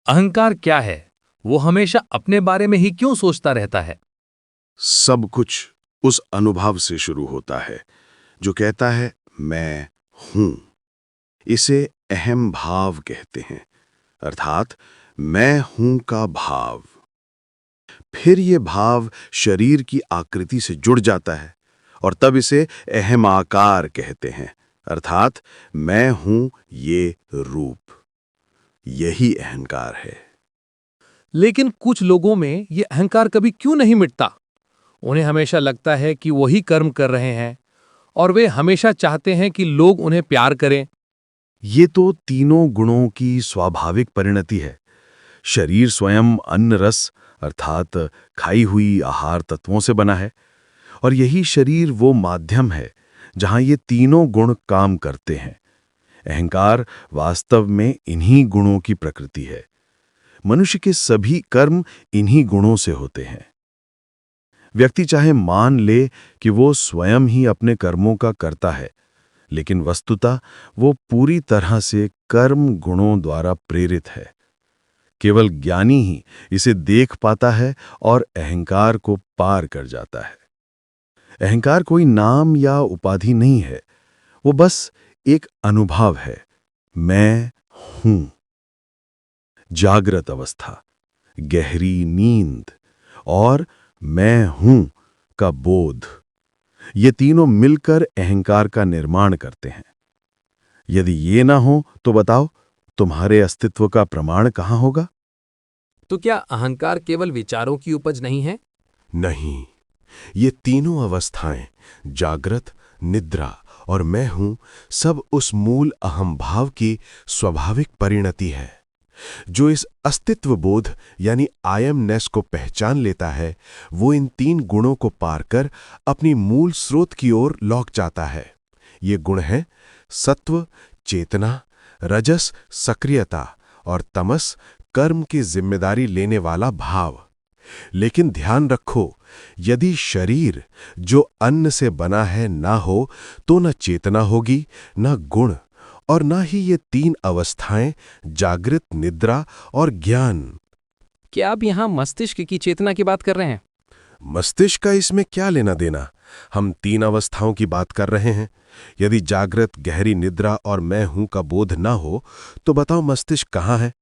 अहंकार क्या है? वो हमेशा अपने बारे में ही क्यों सोचता रहता है? सब कुछ उस अनुभव से शुरू होता है जो कहता है मैं हूं। इसे अहम भाव कहते हैं, अर्थात मैं हूं का भाव। फिर ये भाव शरीर की आकृति से जुड़ जाता है और तब इसे अहम आकार कहते हैं, अर्थात मैं हूं ये रूप। यही अहंकार है। लेकिन कुछ लोगों में ये अहंकार कभी क्यों नहीं मिटता? उन्हें हमेशा लगता है कि वही कर्म कर रहे हैं और वे हमेशा चाहते हैं कि लोग उन्हें प्यार करें। ये तो तीनों गुणों की स्वाभाविक परिणति है। शरीर स्वयं अन्न रस अर्थात खाई हुई आहार तत्वों से बना है और यही शरीर वो माध्यम है जहां ये तीनों गुण काम करते हैं। अहंकार वास्तव में इन्हीं गुणों की प्रकृति है। मनुष्य के सभी कर्म इन्हीं गुणों से होते हैं। व्यक्ति चाहे मान ले कि वो स्वयं ही अपने कर्मों का कर्ता है, लेकिन वस्तुतः वो पूरी तरह से कर्म गुणों द्वारा प्रेरित है। केवल ज्ञानी ही इसे देख पाता है और अहंकार को पार कर जाता है। अहंकार कोई नाम या उपाधि नहीं है, वो बस एक अनुभव है। मैं हूं। जागृत अवस्था, गहरी नींद और मैं हूं का बोध, ये तीनों मिलकर अहंकार का निर्माण करते हैं। यदि ये ना हो तो बताओ तुम्हारे अस्तित्व का प्रमाण कहां होगा? तो क्या अहंकार केवल विचारों की उपज नहीं है? नहीं, ये तीनों अवस्थाएं, जागृत, निद्रा और मैं हूं, सब उस मूल अहम भाव की स्वाभाविक परिणति है। जो इस अस्तित्व बोध यानी आई एमनेस को पहचान लेता है, वो इन तीन गुणों को पार कर अपनी मूल स्रोत की ओर लौट जाता है। ये गुण हैं सत्व, चेतना, रजस, सक्रियता और तमस, कर्म की जिम्मेदारी लेने वाला भाव। लेकिन ध्यान रखो, यदि शरीर जो अन्न से बना है ना हो, तो न चेतना होगी, न गुण, और ना ही ये तीन अवस्थाएं जागृत, निद्रा और ज्ञान। क्या आप यहाँ मस्तिष्क की चेतना की बात कर रहे हैं? मस्तिष्क का इसमें क्या लेना देना? हम तीन अवस्थाओं की बात कर रहे हैं। यदि जागृत, गहरी निद्रा और मैं हूं का बोध ना हो, तो बताओ मस्तिष्क कहाँ है?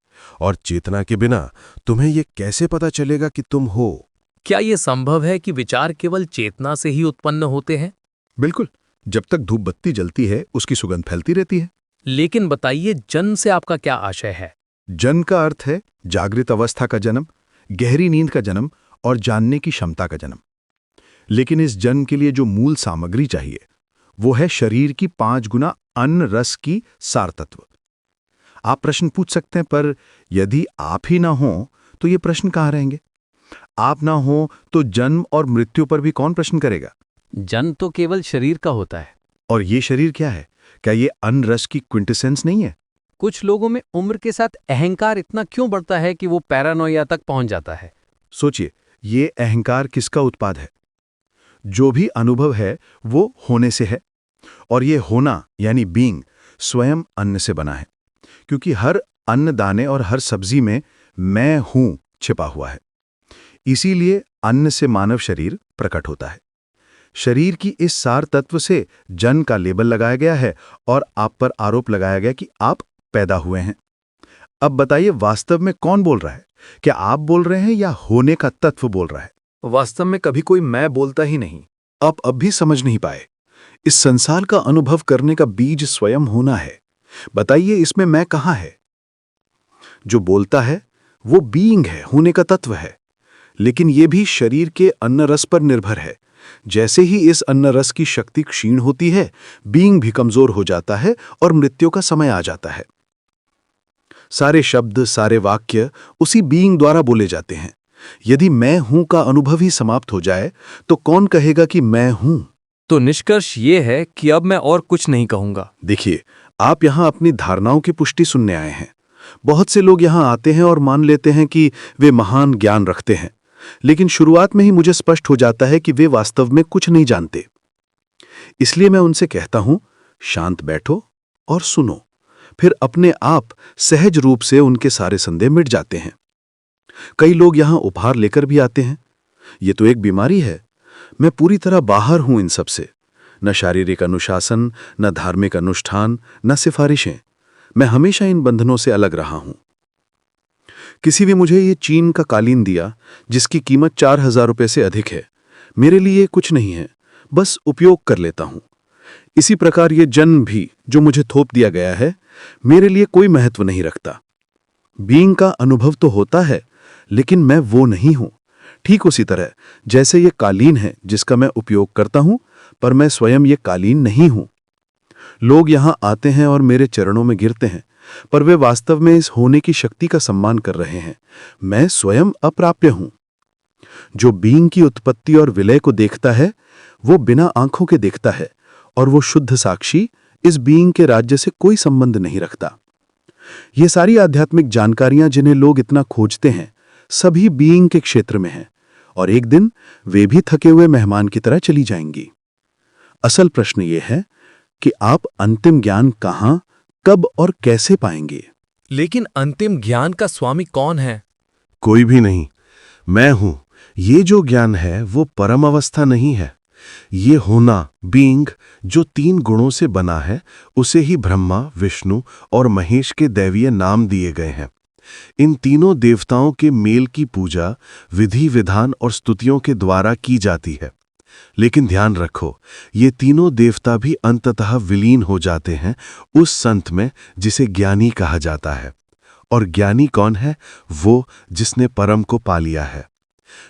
और चेतना के बिना तुम्हें यह कैसे पता चलेगा कि तुम हो? क्या ये संभव है कि विचार केवल चेतना से ही उत्पन्न होते हैं? बिल्कुल। जब तक धूप बत्ती जलती है, उसकी सुगंध फैलती रहती है। लेकिन बताइए, जन्म से आपका क्या आशय है? जन्म का अर्थ है जागृत अवस्था का जन्म, गहरी नींद का जन्म और जानने की क्षमता का जन्म। लेकिन इस जन्म के लिए जो मूल सामग्री चाहिए, वो है शरीर की 5 गुना अन्न रस की सार तत्व। आप प्रश्न पूछ सकते हैं, पर यदि आप ही ना हो तो ये प्रश्न कहाँ रहेंगे? आप ना हो तो जन्म और मृत्यु पर भी कौन प्रश्न करेगा? जन्म तो केवल शरीर का होता है। और ये शरीर क्या है? क्या ये अन्न रस की क्विंटेसेंस नहीं है? कुछ लोगों में उम्र के साथ अहंकार इतना क्यों बढ़ता है कि वो पैरानोया तक पहुंच जाता है? सोचिए, ये अहंकार किसका उत्पाद है? जो भी अनुभव है वो होने से है, और ये होना यानी बीइंग स्वयं अन्न से बना है, क्योंकि हर अन्न दाने और हर सब्जी में मैं हूं छिपा हुआ है। इसीलिए अन्न से मानव शरीर प्रकट होता है। शरीर की इस सार तत्व से जन्म का लेबल लगाया गया है और आप पर आरोप लगाया गया कि आप पैदा हुए हैं। अब बताइए, वास्तव में कौन बोल रहा है? क्या आप बोल रहे हैं या होने का तत्व बोल रहा है? वास्तव में कभी कोई मैं बोलता ही नहीं। आप अब भी समझ नहीं पाए। इस संसार का अनुभव करने का बीज स्वयं होना है। बताइए, इसमें मैं कहाँ है? जो बोलता है वो बीइंग है, होने का तत्व है, लेकिन ये भी शरीर के अन्न रस पर निर्भर है। जैसे ही इस अन्न रस की शक्ति क्षीण होती है, बीइंग भी कमजोर हो जाता है और मृत्यु का समय आ जाता है। सारे शब्द, सारे वाक्य उसी बीइंग द्वारा बोले जाते हैं। यदि मैं हूं का अनुभव ही समाप्त हो जाए, तो कौन कहेगा कि मैं हूं? तो निष्कर्ष ये है कि अब मैं और कुछ नहीं कहूंगा। देखिए, आप यहां अपनी धारणाओं की पुष्टि सुनने आए हैं। बहुत से लोग यहां आते हैं और मान लेते हैं कि वे महान ज्ञान रखते हैं, लेकिन शुरुआत में ही मुझे स्पष्ट हो जाता है कि वे वास्तव में कुछ नहीं जानते। इसलिए मैं उनसे कहता हूं, शांत बैठो और सुनो। फिर अपने आप सहज रूप से उनके सारे संदेह मिट जाते हैं। कई लोग यहां उपहार लेकर भी आते हैं। ये तो एक बीमारी है। मैं पूरी तरह बाहर हूं इन सब से। न शारीरिक अनुशासन, न धार्मिक अनुष्ठान, न सिफारिशें। मैं हमेशा इन बंधनों से अलग रहा हूं। किसी ने मुझे ये चीन का कालीन दिया जिसकी कीमत 4000 रुपये से अधिक है। मेरे लिए कुछ नहीं है, बस उपयोग कर लेता हूं। इसी प्रकार ये जन्म भी जो मुझे थोप दिया गया है, मेरे लिए कोई महत्व नहीं रखता। बीइंग का अनुभव तो होता है, लेकिन मैं वो नहीं हूं। ठीक उसी तरह जैसे ये कालीन है जिसका मैं उपयोग करता हूं, पर मैं स्वयं ये कालीन नहीं हूं। लोग यहां आते हैं और मेरे चरणों में गिरते हैं, पर वे वास्तव में इस होने की शक्ति का सम्मान कर रहे हैं। मैं स्वयं अप्राप्य हूं। जो बीइंग की उत्पत्ति और विलय को देखता है, वो बिना आंखों के देखता है, और वो शुद्ध साक्षी इस बीइंग के राज्य से कोई संबंध नहीं रखता। ये सारी आध्यात्मिक जानकारियां जिन्हें लोग इतना खोजते हैं, सभी बीइंग के क्षेत्र में हैं, और एक दिन वे भी थके हुए मेहमान की तरह चली जाएंगी। असल प्रश्न ये है कि आप अंतिम ज्ञान कहां, कब और कैसे पाएंगे। लेकिन अंतिम ज्ञान का स्वामी कौन है? कोई भी नहीं, मैं हूं। ये जो ज्ञान है वो परम अवस्था नहीं है। ये होना, बीइंग, जो 3 गुणों से बना है, उसे ही ब्रह्मा, विष्णु और महेश के दैवीय नाम दिए गए हैं। इन तीनों देवताओं के मेल की पूजा विधि विधान और स्तुतियों के द्वारा की जाती है। लेकिन ध्यान रखो, ये तीनों देवता भी अंततः विलीन हो जाते हैं उस संत में जिसे ज्ञानी कहा जाता है। और ज्ञानी कौन है? वो जिसने परम को पा लिया है।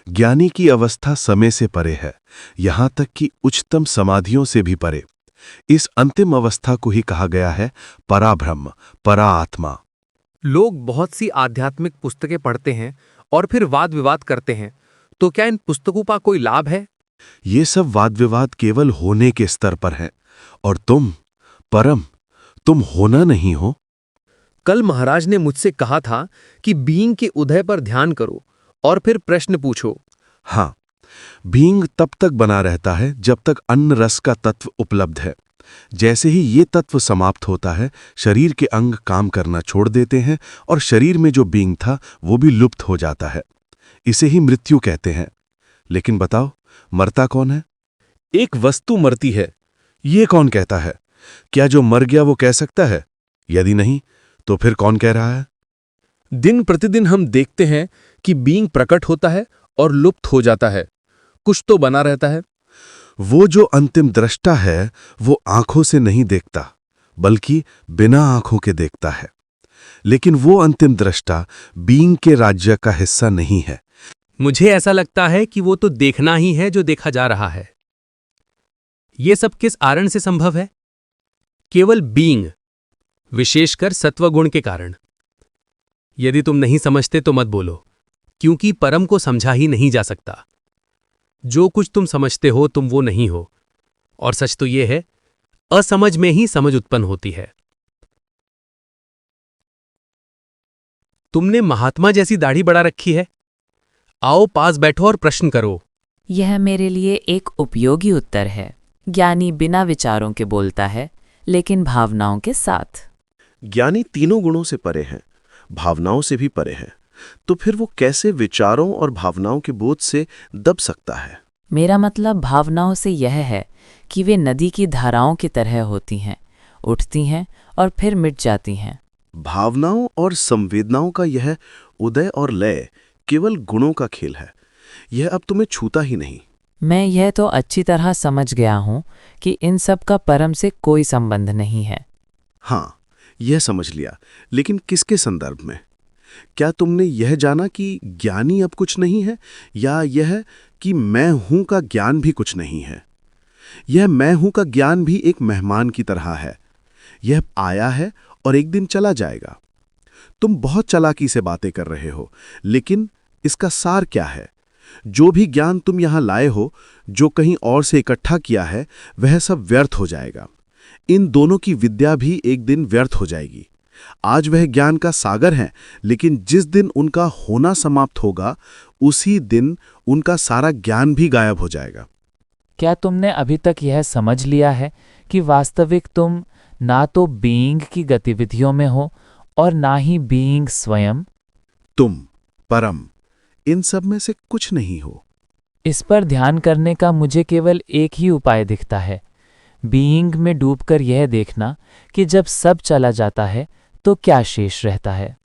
ज्ञानी की अवस्था समय से परे है, यहां तक कि उच्चतम समाधियों से भी परे। इस अंतिम अवस्था को ही कहा गया है पराब्रह्म, परा आत्मा। लोग बहुत सी आध्यात्मिक पुस्तकें पढ़ते हैं और फिर वाद विवाद करते हैं, तो क्या इन पुस्तकों का कोई लाभ है? ये सब वाद विवाद केवल होने के स्तर पर है, और तुम परम, तुम होना नहीं हो। कल महाराज ने मुझसे कहा था कि बीइंग के उदय पर ध्यान करो और फिर प्रश्न पूछो। हाँ, बीइंग तब तक बना रहता है जब तक अन्न रस का तत्व उपलब्ध है। जैसे ही ये तत्व समाप्त होता है, शरीर के अंग काम करना छोड़ देते हैं और शरीर में जो बीइंग था वो भी लुप्त हो जाता है। इसे ही मृत्यु कहते हैं। लेकिन बताओ, मरता कौन है? एक वस्तु मरती है, ये कौन कहता है? क्या जो मर गया वो कह सकता है? यदि नहीं, तो फिर कौन कह रहा है? दिन प्रतिदिन हम देखते हैं कि बीइंग प्रकट होता है और लुप्त हो जाता है। कुछ तो बना रहता है। वो जो अंतिम दृष्टा है, वो आंखों से नहीं देखता, बल्कि बिना आंखों के देखता है। लेकिन वो अंतिम दृष्टा बीइंग के राज्य का हिस्सा नहीं है। मुझे ऐसा लगता है कि वो तो देखना ही है जो देखा जा रहा है। ये सब किस कारण से संभव है? केवल बीइंग, विशेषकर सत्वगुण के कारण। यदि तुम नहीं समझते तो मत बोलो, क्योंकि परम को समझा ही नहीं जा सकता। जो कुछ तुम समझते हो तुम वो नहीं हो, और सच तो ये है, असमझ में ही समझ उत्पन्न होती है। तुमने महात्मा जैसी दाढ़ी बढ़ा रखी है। आओ पास बैठो और प्रश्न करो। यह मेरे लिए एक उपयोगी उत्तर है। ज्ञानी बिना विचारों के बोलता है, लेकिन भावनाओं के साथ। ज्ञानी तीनों गुणों से परे हैं, भावनाओं से भी परे हैं। तो फिर वो कैसे विचारों और भावनाओं के बोझ से दब सकता है? मेरा मतलब भावनाओं से यह है कि वे नदी की धाराओं की तरह होती हैं, उठती हैं और फिर मिट जाती हैं। भावनाओं और संवेदनाओं का यह उदय और लय केवल गुणों का खेल है। यह अब तुम्हें छूता ही नहीं। मैं यह तो अच्छी तरह समझ गया हूं कि इन सब का परम से कोई संबंध नहीं है। हाँ, यह समझ लिया, लेकिन किसके संदर्भ में? क्या तुमने यह जाना कि ज्ञानी अब कुछ नहीं है, या यह कि मैं हूं का ज्ञान भी कुछ नहीं है? यह मैं हूं का ज्ञान भी एक मेहमान की तरह है। यह आया है और एक दिन चला जाएगा। तुम बहुत चालाकी से बातें कर रहे हो, लेकिन इसका सार क्या है? जो भी ज्ञान तुम यहां लाए हो, जो कहीं और से इकट्ठा किया है, वह सब व्यर्थ हो जाएगा। इन दोनों की विद्या भी एक दिन व्यर्थ हो जाएगी। आज वह ज्ञान का सागर है, लेकिन जिस दिन उनका होना समाप्त होगा, उसी दिन उनका सारा ज्ञान भी गायब हो जाएगा। क्या तुमने अभी तक यह समझ लिया है कि वास्तविक तुम ना तो बीइंग की गतिविधियों में हो और ना ही बीइंग स्वयं? तुम, परम, इन सब में से कुछ नहीं हो। इस पर ध्यान करने का मुझे केवल एक ही उपाय दिखता है, बीइंग में डूबकर यह देखना कि जब सब चला जाता है तो क्या शेष रहता है।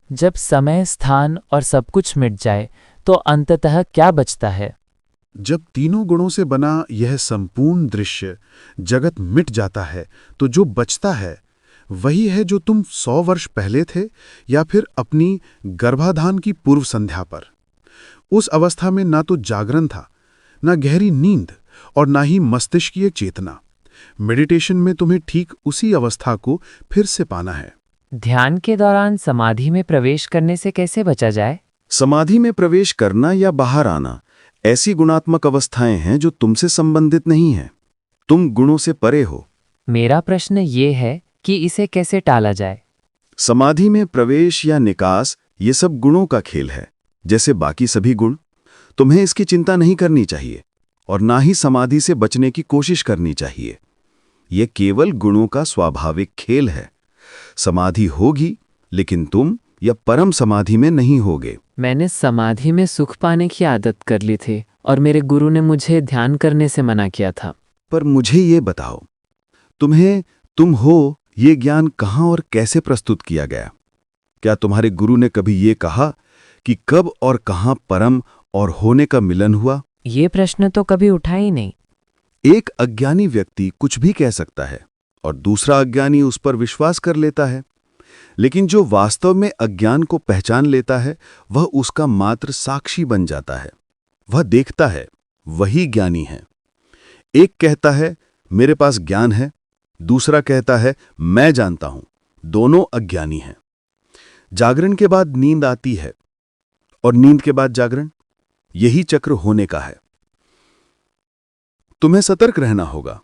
जब समय, स्थान और सब कुछ मिट जाए तो अंततः क्या बचता है? जब तीनों गुणों से बना यह संपूर्ण दृश्य जगत मिट जाता है तो जो बचता है वही है जो तुम 100 वर्ष पहले थे या फिर अपनी गर्भाधान की पूर्व संध्या पर। उस अवस्था में ना तो जागरण था, ना गहरी नींद और ना ही मस्तिष्कीय चेतना। मेडिटेशन में तुम्हें ठीक उसी अवस्था को फिर से पाना है। ध्यान के दौरान समाधि में प्रवेश करने से कैसे बचा जाए? समाधि में प्रवेश करना या बाहर आना ऐसी गुणात्मक अवस्थाएं हैं जो तुमसे संबंधित नहीं हैं। तुम गुणों से परे हो। मेरा प्रश्न ये है कि इसे कैसे टाला जाए? समाधि में प्रवेश या निकास ये सब गुणों का खेल है, जैसे बाकी सभी गुण। तुम्हें इसकी चिंता नहीं करनी चाहिए और ना ही समाधि से बचने की कोशिश करनी चाहिए। ये केवल गुणों का स्वाभाविक खेल है। समाधि होगी, लेकिन तुम या परम समाधि में नहीं होगे। मैंने समाधि में सुख पाने की आदत कर ली थी और मेरे गुरु ने मुझे ध्यान करने से मना किया था। पर मुझे ये बताओ, तुम्हें तुम हो ये ज्ञान कहाँ और कैसे प्रस्तुत किया गया? क्या तुम्हारे गुरु ने कभी ये कहा कि कब और कहाँ परम और होने का मिलन हुआ? ये प्रश्न तो कभी उठा ही नहीं। एक अज्ञानी व्यक्ति कुछ भी कह सकता है और दूसरा अज्ञानी उस पर विश्वास कर लेता है, लेकिन जो वास्तव में अज्ञान को पहचान लेता है वह उसका मात्र साक्षी बन जाता है। वह देखता है, वही ज्ञानी है। एक कहता है मेरे पास ज्ञान है, दूसरा कहता है मैं जानता हूं। दोनों अज्ञानी हैं। जागरण के बाद नींद आती है और नींद के बाद जागरण, यही चक्र होने का है। तुम्हें सतर्क रहना होगा।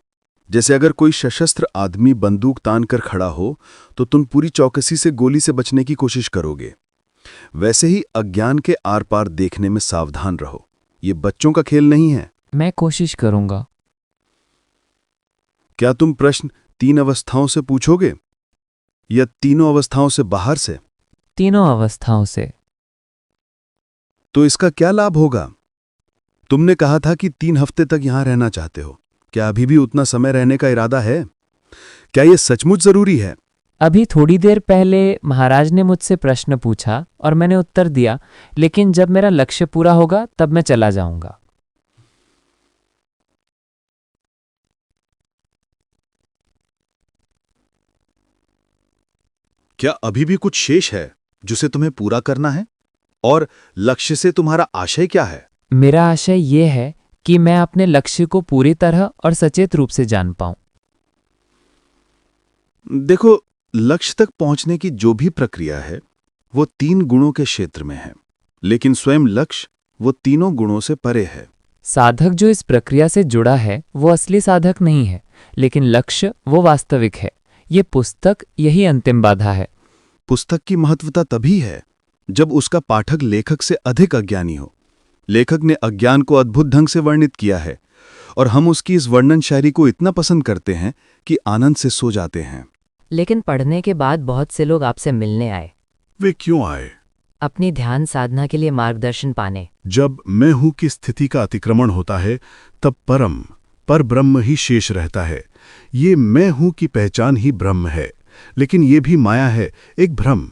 जैसे अगर कोई सशस्त्र आदमी बंदूक तान कर खड़ा हो तो तुम पूरी चौकसी से गोली से बचने की कोशिश करोगे। वैसे ही अज्ञान के आर पार देखने में सावधान रहो। ये बच्चों का खेल नहीं है। मैं कोशिश करूंगा। क्या तुम प्रश्न 3 अवस्थाओं से पूछोगे या तीनों अवस्थाओं से बाहर से? तीनों अवस्थाओं से। तो इसका क्या लाभ होगा? तुमने कहा था कि 3 हफ्ते तक यहां रहना चाहते हो। क्या अभी भी उतना समय रहने का इरादा है? क्या यह सचमुच जरूरी है? अभी थोड़ी देर पहले महाराज ने मुझसे प्रश्न पूछा और मैंने उत्तर दिया, लेकिन जब मेरा लक्ष्य पूरा होगा तब मैं चला जाऊंगा। क्या अभी भी कुछ शेष है जिसे तुम्हें पूरा करना है? और लक्ष्य से तुम्हारा आशय क्या है? मेरा आशय ये है कि मैं अपने लक्ष्य को पूरी तरह और सचेत रूप से जान पाऊं। देखो, लक्ष्य तक पहुंचने की जो भी प्रक्रिया है वो 3 गुणों के क्षेत्र में है, लेकिन स्वयं लक्ष्य वो तीनों गुणों से परे है। साधक जो इस प्रक्रिया से जुड़ा है वो असली साधक नहीं है, लेकिन लक्ष्य वो वास्तविक है। ये पुस्तक यही अंतिम बाधा है। पुस्तक की महत्वता तभी है जब उसका पाठक लेखक से अधिक अज्ञानी हो। लेखक ने अज्ञान को अद्भुत ढंग से वर्णित किया है और हम उसकी इस वर्णन शायरी को इतना पसंद करते हैं कि आनंद से सो जाते हैं। लेकिन पढ़ने के बाद बहुत से लोग आपसे मिलने आए। वे क्यों आए? अपनी ध्यान साधना के लिए मार्गदर्शन पाने। जब मैं हूं की स्थिति का अतिक्रमण होता है तब पर ब्रह्म ही शेष रहता है। ये मैं हूं की पहचान ही ब्रह्म है, लेकिन ये भी माया है, एक भ्रम।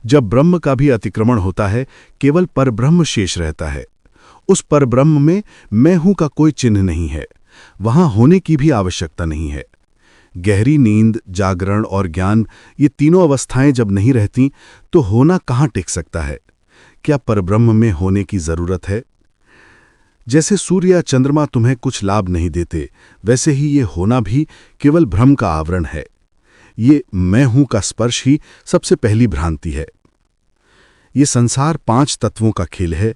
जब ब्रह्म का भी अतिक्रमण होता है केवल परब्रह्म शेष रहता है। उस परब्रह्म में मैं हूं का कोई चिन्ह नहीं है। वहां होने की भी आवश्यकता नहीं है। गहरी नींद, जागरण और ज्ञान, ये तीनों अवस्थाएं जब नहीं रहती तो होना कहाँ टिक सकता है? क्या परब्रह्म में होने की जरूरत है? जैसे सूर्य या चंद्रमा तुम्हें कुछ लाभ नहीं देते, वैसे ही ये होना भी केवल भ्रम का आवरण है। ये मैं हूं का स्पर्श ही सबसे पहली भ्रांति है। ये संसार 5 तत्वों का खेल है।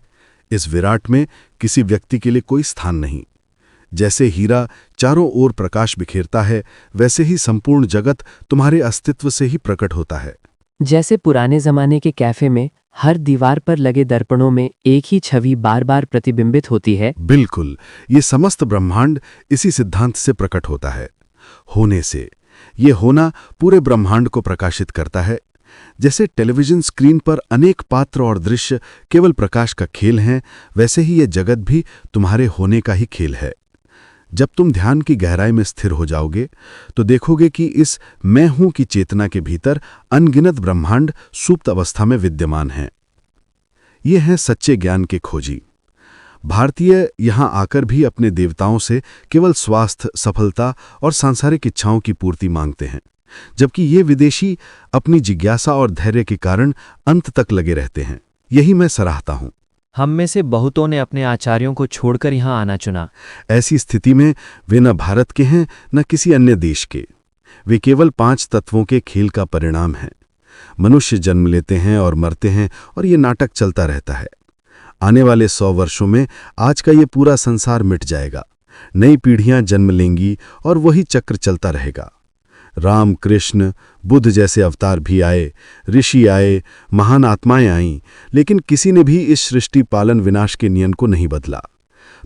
इस विराट में किसी व्यक्ति के लिए कोई स्थान नहीं। जैसे हीरा चारों ओर प्रकाश बिखेरता है, वैसे ही संपूर्ण जगत तुम्हारे अस्तित्व से ही प्रकट होता है। जैसे पुराने जमाने के कैफे में हर दीवार पर लगे दर्पणों में एक ही छवि बार बार प्रतिबिंबित होती है। बिल्कुल, ये समस्त ब्रह्मांड इसी सिद्धांत से प्रकट होता है, होने से। ये होना पूरे ब्रह्मांड को प्रकाशित करता है। जैसे टेलीविजन स्क्रीन पर अनेक पात्र और दृश्य केवल प्रकाश का खेल हैं, वैसे ही ये जगत भी तुम्हारे होने का ही खेल है। जब तुम ध्यान की गहराई में स्थिर हो जाओगे तो देखोगे कि इस मैं हूं की चेतना के भीतर अनगिनत ब्रह्मांड सुप्त अवस्था में विद्यमान हैं। ये हैं सच्चे ज्ञान के खोजी। भारतीय यहां आकर भी अपने देवताओं से केवल स्वास्थ्य, सफलता और सांसारिक इच्छाओं की पूर्ति मांगते हैं, जबकि ये विदेशी अपनी जिज्ञासा और धैर्य के कारण अंत तक लगे रहते हैं। यही मैं सराहता हूं। हम में से बहुतों ने अपने आचार्यों को छोड़कर यहाँ आना चुना। ऐसी स्थिति में वे न भारत के हैं न किसी अन्य देश के। वे केवल 5 तत्वों के खेल का परिणाम हैं। मनुष्य जन्म लेते हैं और मरते हैं और ये नाटक चलता रहता है। आने वाले 100 वर्षों में आज का ये पूरा संसार मिट जाएगा। नई पीढ़ियां जन्म लेंगी और वही चक्र चलता रहेगा। राम, कृष्ण, बुद्ध जैसे अवतार भी आए, ऋषि आए, महान आत्माएं आईं, लेकिन किसी ने भी इस सृष्टि पालन विनाश के नियम को नहीं बदला।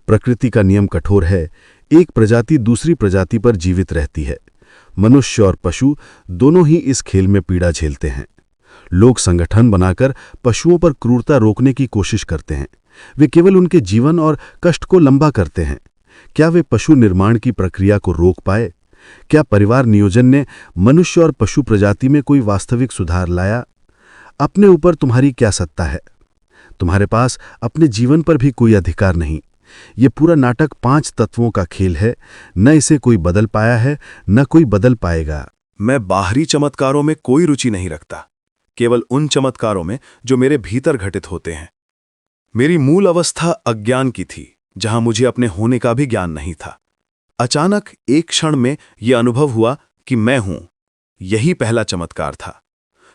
प्रकृति का नियम कठोर है। एक प्रजाति दूसरी प्रजाति पर जीवित रहती है। मनुष्य और पशु दोनों ही इस खेल में पीड़ा झेलते हैं। लोग संगठन बनाकर पशुओं पर क्रूरता रोकने की कोशिश करते हैं। वे केवल उनके जीवन और कष्ट को लंबा करते हैं। क्या वे पशु निर्माण की प्रक्रिया को रोक पाए? क्या परिवार नियोजन ने मनुष्य और पशु प्रजाति में कोई वास्तविक सुधार लाया? अपने ऊपर तुम्हारी क्या सत्ता है? तुम्हारे पास अपने जीवन पर भी कोई अधिकार नहीं। ये पूरा नाटक 5 तत्वों का खेल है। न इसे कोई बदल पाया है, न कोई बदल पाएगा। मैं बाहरी चमत्कारों में कोई रुचि नहीं रखता, केवल उन चमत्कारों में जो मेरे भीतर घटित होते हैं। मेरी मूल अवस्था अज्ञान की थी, जहां मुझे अपने होने का भी ज्ञान नहीं था। अचानक एक क्षण में यह अनुभव हुआ कि मैं हूं। यही पहला चमत्कार था।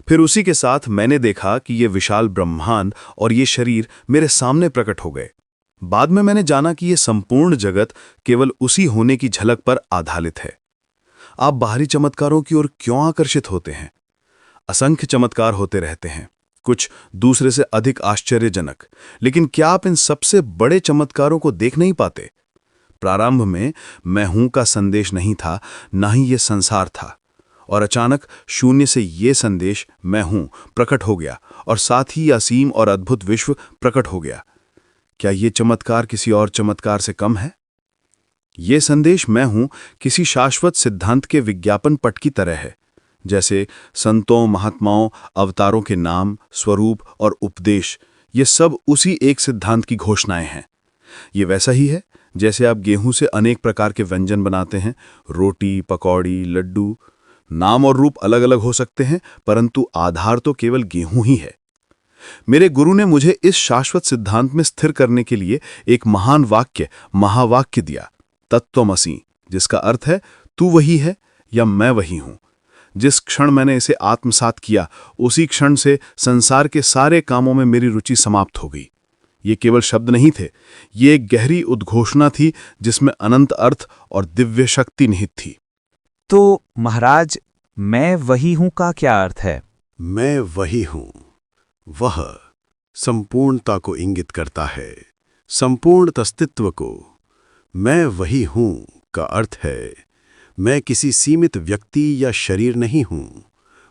फिर उसी के साथ मैंने देखा कि ये विशाल ब्रह्मांड और ये शरीर मेरे सामने प्रकट हो गए। बाद में मैंने जाना कि ये संपूर्ण जगत केवल उसी होने की झलक पर आधारित है। आप बाहरी चमत्कारों की ओर क्यों आकर्षित होते हैं? असंख्य चमत्कार होते रहते हैं, कुछ दूसरे से अधिक आश्चर्यजनक, लेकिन क्या आप इन सबसे बड़े चमत्कारों को देख नहीं पाते? प्रारंभ में मैं हूं का संदेश नहीं था, ना ही ये संसार था, और अचानक शून्य से ये संदेश मैं हूं प्रकट हो गया और साथ ही असीम और अद्भुत विश्व प्रकट हो गया। क्या ये चमत्कार किसी और चमत्कार से कम है? ये संदेश मैं हूं किसी शाश्वत सिद्धांत के विज्ञापन पट की तरह है, जैसे संतों, महात्माओं, अवतारों के नाम, स्वरूप और उपदेश, ये सब उसी एक सिद्धांत की घोषणाएं हैं। ये वैसा ही है जैसे आप गेहूं से अनेक प्रकार के व्यंजन बनाते हैं, रोटी, पकौड़ी, लड्डू। नाम और रूप अलग अलग हो सकते हैं, परंतु आधार तो केवल गेहूं ही है। मेरे गुरु ने मुझे इस शाश्वत सिद्धांत में स्थिर करने के लिए एक महान वाक्य, महावाक्य दिया, तत्त्वमसि, जिसका अर्थ है तू वही है या मैं वही हूं। जिस क्षण मैंने इसे आत्मसात किया, उसी क्षण से संसार के सारे कामों में मेरी रुचि समाप्त हो गई। ये केवल शब्द नहीं थे, ये एक गहरी उद्घोषणा थी जिसमें अनंत अर्थ और दिव्य शक्ति निहित थी। तो महाराज, मैं वही हूं का क्या अर्थ है? मैं वही हूं, वह संपूर्णता को इंगित करता है, संपूर्ण अस्तित्व को। मैं वही हूं का अर्थ है मैं किसी सीमित व्यक्ति या शरीर नहीं हूं,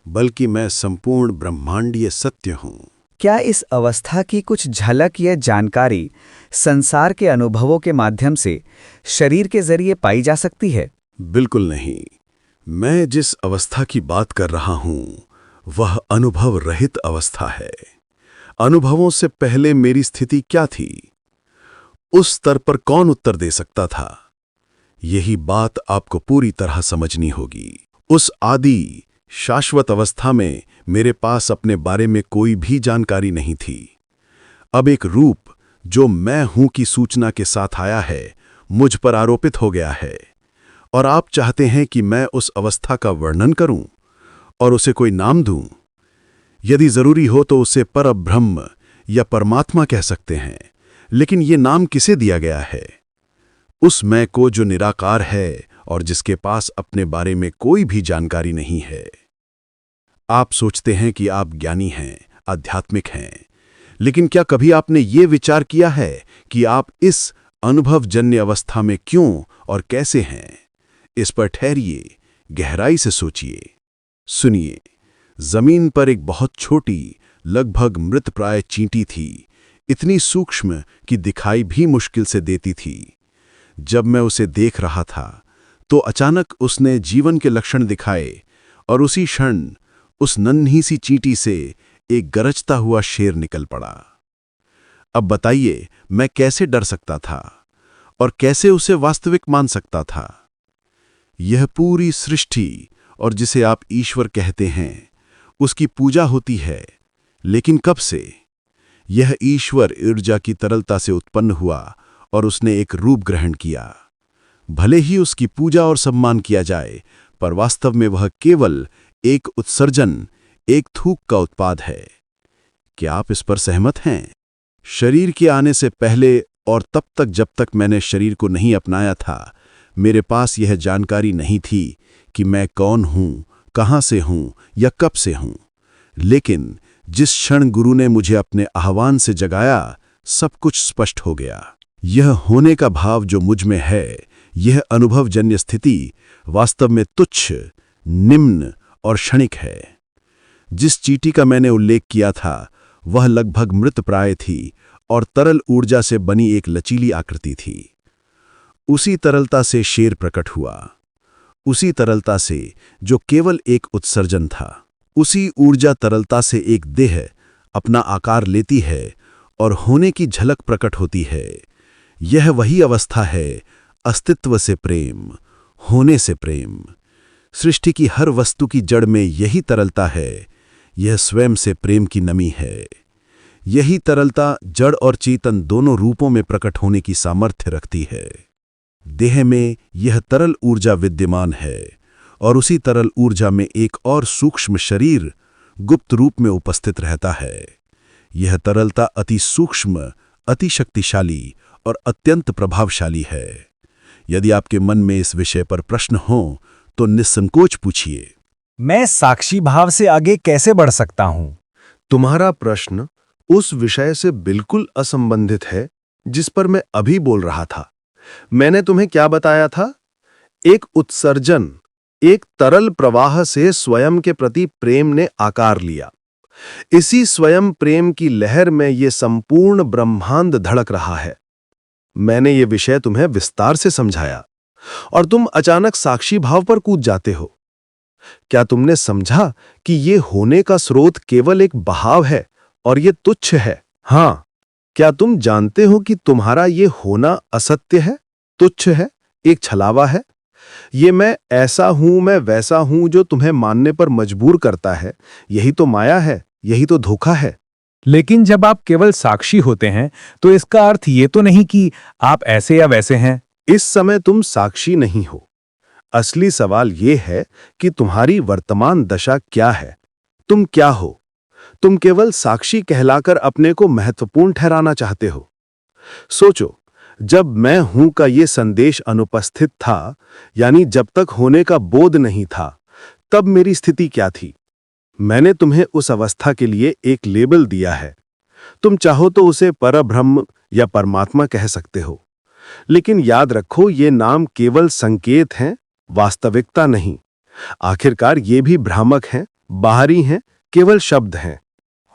बल्कि मैं संपूर्ण ब्रह्मांडीय सत्य हूं। क्या इस अवस्था की कुछ झलक या जानकारी संसार के अनुभवों के माध्यम से शरीर के जरिए पाई जा सकती है? बिल्कुल नहीं। मैं जिस अवस्था की बात कर रहा हूं वह अनुभव रहित अवस्था है। अनुभवों से पहले मेरी स्थिति क्या थी? उस स्तर पर कौन उत्तर दे सकता था? यही बात आपको पूरी तरह समझनी होगी। उस आदि शाश्वत अवस्था में मेरे पास अपने बारे में कोई भी जानकारी नहीं थी। अब एक रूप जो मैं हूं की सूचना के साथ आया है, मुझ पर आरोपित हो गया है, और आप चाहते हैं कि मैं उस अवस्था का वर्णन करूं और उसे कोई नाम दूं। यदि जरूरी हो तो उसे परब्रह्म या परमात्मा कह सकते हैं, लेकिन ये नाम किसे दिया गया है? उस मैं को जो निराकार है और जिसके पास अपने बारे में कोई भी जानकारी नहीं है। आप सोचते हैं कि आप ज्ञानी हैं, आध्यात्मिक हैं, लेकिन क्या कभी आपने ये विचार किया है कि आप इस अनुभवजन्य अवस्था में क्यों और कैसे हैं? इस पर ठहरिए, गहराई से सोचिए, सुनिए। जमीन पर एक बहुत छोटी, लगभग मृतप्राय चींटी थी, इतनी सूक्ष्म कि दिखाई भी मुश्किल से देती थी। जब मैं उसे देख रहा था तो अचानक उसने जीवन के लक्षण दिखाए और उसी क्षण उस नन्ही सी चींटी से एक गरजता हुआ शेर निकल पड़ा। अब बताइए, मैं कैसे डर सकता था और कैसे उसे वास्तविक मान सकता था? यह पूरी सृष्टि और जिसे आप ईश्वर कहते हैं, उसकी पूजा होती है। लेकिन कब से? यह ईश्वर ऊर्जा की तरलता से उत्पन्न हुआ और उसने एक रूप ग्रहण किया। भले ही उसकी पूजा और सम्मान किया जाए, पर वास्तव में वह केवल एक उत्सर्जन, एक थूक का उत्पाद है। क्या आप इस पर सहमत हैं? शरीर के आने से पहले और तब तक जब तक मैंने शरीर को नहीं अपनाया था, मेरे पास यह जानकारी नहीं थी कि मैं कौन हूं, कहां से हूं या कब से हूं। लेकिन जिस क्षण गुरु ने मुझे अपने आह्वान से जगाया, सब कुछ स्पष्ट हो गया। यह होने का भाव जो मुझ में है, यह अनुभवजन्य स्थिति वास्तव में तुच्छ, निम्न और क्षणिक है। जिस चींटी का मैंने उल्लेख किया था, वह लगभग मृतप्राय थी और तरल ऊर्जा से बनी एक लचीली आकृति थी। उसी तरलता से शेर प्रकट हुआ, उसी तरलता से जो केवल एक उत्सर्जन था। उसी ऊर्जा तरलता से एक देह अपना आकार लेती है और होने की झलक प्रकट होती है। यह वही अवस्था है, अस्तित्व से प्रेम, होने से प्रेम। सृष्टि की हर वस्तु की जड़ में यही तरलता है, यह स्वयं से प्रेम की नमी है। यही तरलता जड़ और चेतन दोनों रूपों में प्रकट होने की सामर्थ्य रखती है। देह में यह तरल ऊर्जा विद्यमान है और उसी तरल ऊर्जा में एक और सूक्ष्म शरीर गुप्त रूप में उपस्थित रहता है। यह तरलता अति सूक्ष्म, अति शक्तिशाली और अत्यंत प्रभावशाली है। यदि आपके मन में इस विषय पर प्रश्न हो तो निस्संकोच पूछिए। मैं साक्षी भाव से आगे कैसे बढ़ सकता हूं? तुम्हारा प्रश्न उस विषय से बिल्कुल असंबंधित है जिस पर मैं अभी बोल रहा था। मैंने तुम्हें क्या बताया था? एक उत्सर्जन, एक तरल प्रवाह से स्वयं के प्रति प्रेम ने आकार लिया। इसी स्वयं प्रेम की लहर में ये संपूर्ण ब्रह्मांड धड़क रहा है। मैंने ये विषय तुम्हें विस्तार से समझाया और तुम अचानक साक्षी भाव पर कूद जाते हो। क्या तुमने समझा कि ये होने का स्रोत केवल एक बहाव है और ये तुच्छ है? हाँ, क्या तुम जानते हो कि तुम्हारा ये होना असत्य है, तुच्छ है, एक छलावा है? ये मैं ऐसा हूं, मैं वैसा हूं जो तुम्हें मानने पर मजबूर करता है, यही तो माया है, यही तो धोखा है। लेकिन जब आप केवल साक्षी होते हैं तो इसका अर्थ ये तो नहीं कि आप ऐसे या वैसे हैं। इस समय तुम साक्षी नहीं हो। असली सवाल ये है कि तुम्हारी वर्तमान दशा क्या है, तुम क्या हो? तुम केवल साक्षी कहलाकर अपने को महत्वपूर्ण ठहराना चाहते हो। सोचो, जब मैं हूं का ये संदेश अनुपस्थित था, यानी जब तक होने का बोध नहीं था, तब मेरी स्थिति क्या थी? मैंने तुम्हें उस अवस्था के लिए एक लेबल दिया है। तुम चाहो तो उसे परब्रह्म या परमात्मा कह सकते हो, लेकिन याद रखो ये नाम केवल संकेत हैं, वास्तविकता नहीं। आखिरकार ये भी भ्रामक हैं, बाहरी हैं, केवल शब्द हैं।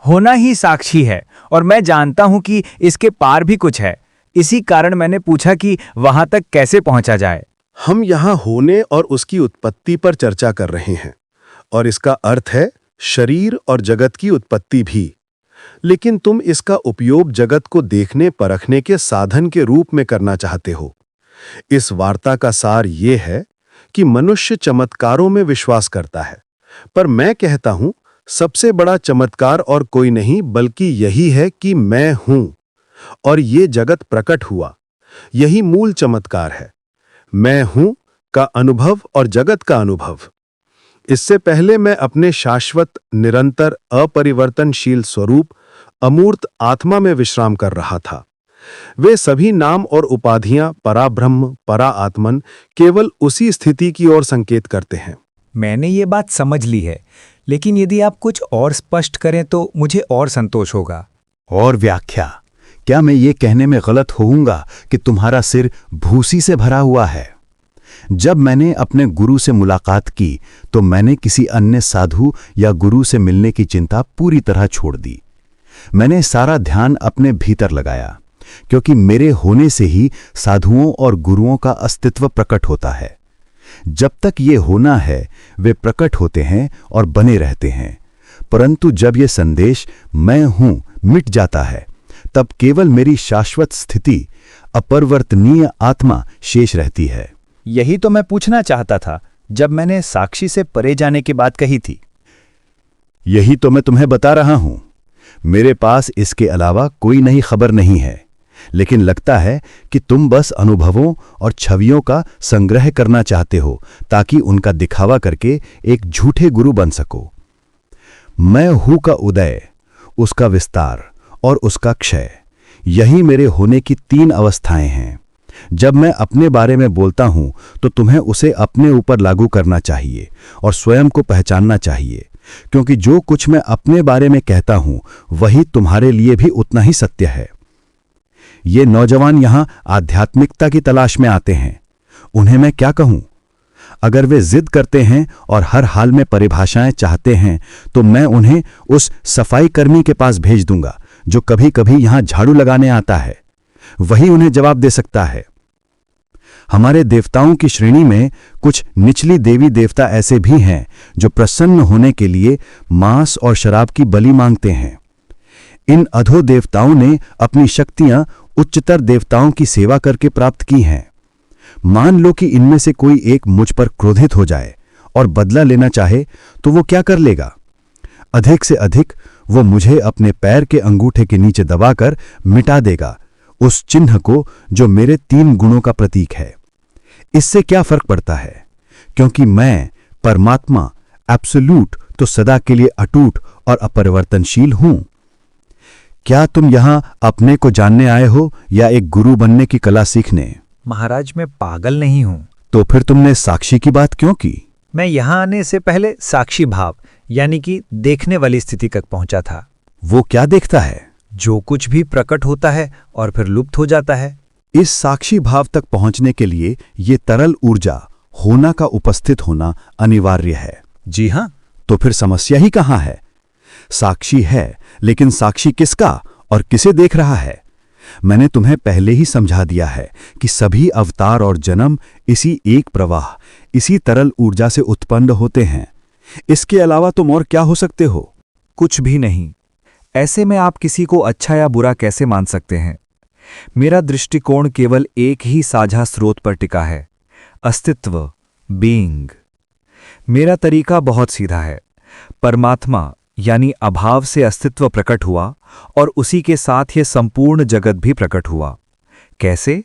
होना ही साक्षी है और मैं जानता हूं कि इसके पार भी कुछ है। इसी कारण मैंने पूछा कि वहां तक कैसे पहुंचा जाए। हम यहां होने और उसकी उत्पत्ति पर चर्चा कर रहे हैं और इसका अर्थ है शरीर और जगत की उत्पत्ति भी। लेकिन तुम इसका उपयोग जगत को देखने परखने के साधन के रूप में करना चाहते हो। इस वार्ता का सार ये है कि मनुष्य चमत्कारों में विश्वास करता है, पर मैं कहता हूं सबसे बड़ा चमत्कार और कोई नहीं बल्कि यही है कि मैं हूं और ये जगत प्रकट हुआ। यही मूल चमत्कार है, मैं हूं का अनुभव और जगत का अनुभव। इससे पहले मैं अपने शाश्वत, निरंतर, अपरिवर्तनशील स्वरूप अमूर्त आत्मा में विश्राम कर रहा था। वे सभी नाम और उपाधियां पराब्रह्म, परा आत्मन केवल उसी स्थिति की ओर संकेत करते हैं। मैंने ये बात समझ ली है, लेकिन यदि आप कुछ और स्पष्ट करें तो मुझे और संतोष होगा। और व्याख्या? क्या मैं ये कहने में गलत होऊंगा कि तुम्हारा सिर भूसी से भरा हुआ है? जब मैंने अपने गुरु से मुलाकात की तो मैंने किसी अन्य साधु या गुरु से मिलने की चिंता पूरी तरह छोड़ दी। मैंने सारा ध्यान अपने भीतर लगाया, क्योंकि मेरे होने से ही साधुओं और गुरुओं का अस्तित्व प्रकट होता है। जब तक ये होना है वे प्रकट होते हैं और बने रहते हैं, परंतु जब ये संदेश मैं हूं मिट जाता है, तब केवल मेरी शाश्वत स्थिति अपरिवर्तनीय आत्मा शेष रहती है। यही तो मैं पूछना चाहता था जब मैंने साक्षी से परे जाने की बात कही थी। यही तो मैं तुम्हें बता रहा हूं। मेरे पास इसके अलावा कोई नई खबर नहीं है, लेकिन लगता है कि तुम बस अनुभवों और छवियों का संग्रह करना चाहते हो ताकि उनका दिखावा करके एक झूठे गुरु बन सको। मैं हूं का उदय, उसका विस्तार और उसका क्षय, यही मेरे होने की 3 अवस्थाएं हैं। जब मैं अपने बारे में बोलता हूं तो तुम्हें उसे अपने ऊपर लागू करना चाहिए और स्वयं को पहचानना चाहिए, क्योंकि जो कुछ मैं अपने बारे में कहता हूं वही तुम्हारे लिए भी उतना ही सत्य है। ये नौजवान यहां आध्यात्मिकता की तलाश में आते हैं, उन्हें मैं क्या कहूं? अगर वे जिद करते हैं और हर हाल में परिभाषाएं चाहते हैं तो मैं उन्हें उस सफाई कर्मी के पास भेज दूंगा जो कभी कभी यहां झाड़ू लगाने आता है। वही उन्हें जवाब दे सकता है। हमारे देवताओं की श्रेणी में कुछ निचली देवी देवता ऐसे भी हैं जो प्रसन्न होने के लिए मांस और शराब की बलि मांगते हैं। इन अधो देवताओं ने अपनी शक्तियां उच्चतर देवताओं की सेवा करके प्राप्त की हैं। मान लो कि इनमें से कोई एक मुझ पर क्रोधित हो जाए और बदला लेना चाहे तो वो क्या कर लेगा? अधिक से अधिक वो मुझे अपने पैर के अंगूठे के नीचे दबाकर मिटा देगा, उस चिन्ह को जो मेरे 3 गुणों का प्रतीक है। इससे क्या फर्क पड़ता है, क्योंकि मैं परमात्मा एब्सोल्यूट तो सदा के लिए अटूट और अपरिवर्तनशील हूं। क्या तुम यहां अपने को जानने आए हो या एक गुरु बनने की कला सीखने? महाराज, मैं पागल नहीं हूं। तो फिर तुमने साक्षी की बात क्यों की? मैं यहां आने से पहले साक्षी भाव यानी कि देखने वाली स्थिति तक पहुंचा था। वो क्या देखता है? जो कुछ भी प्रकट होता है और फिर लुप्त हो जाता है। इस साक्षी भाव तक पहुंचने के लिए ये तरल ऊर्जा होना का उपस्थित होना अनिवार्य है। जी हां। तो फिर समस्या ही कहां है? साक्षी है, लेकिन साक्षी किसका और किसे देख रहा है? मैंने तुम्हें पहले ही समझा दिया है कि सभी अवतार और जन्म इसी एक प्रवाह, इसी तरल ऊर्जा से उत्पन्न होते हैं। इसके अलावा तुम और क्या हो सकते हो? कुछ भी नहीं। ऐसे में आप किसी को अच्छा या बुरा कैसे मान सकते हैं? मेरा दृष्टिकोण केवल एक ही साझा स्रोत पर टिका है, अस्तित्व, बीइंग। मेरा तरीका बहुत सीधा है। परमात्मा यानी अभाव से अस्तित्व प्रकट हुआ और उसी के साथ ये संपूर्ण जगत भी प्रकट हुआ। कैसे?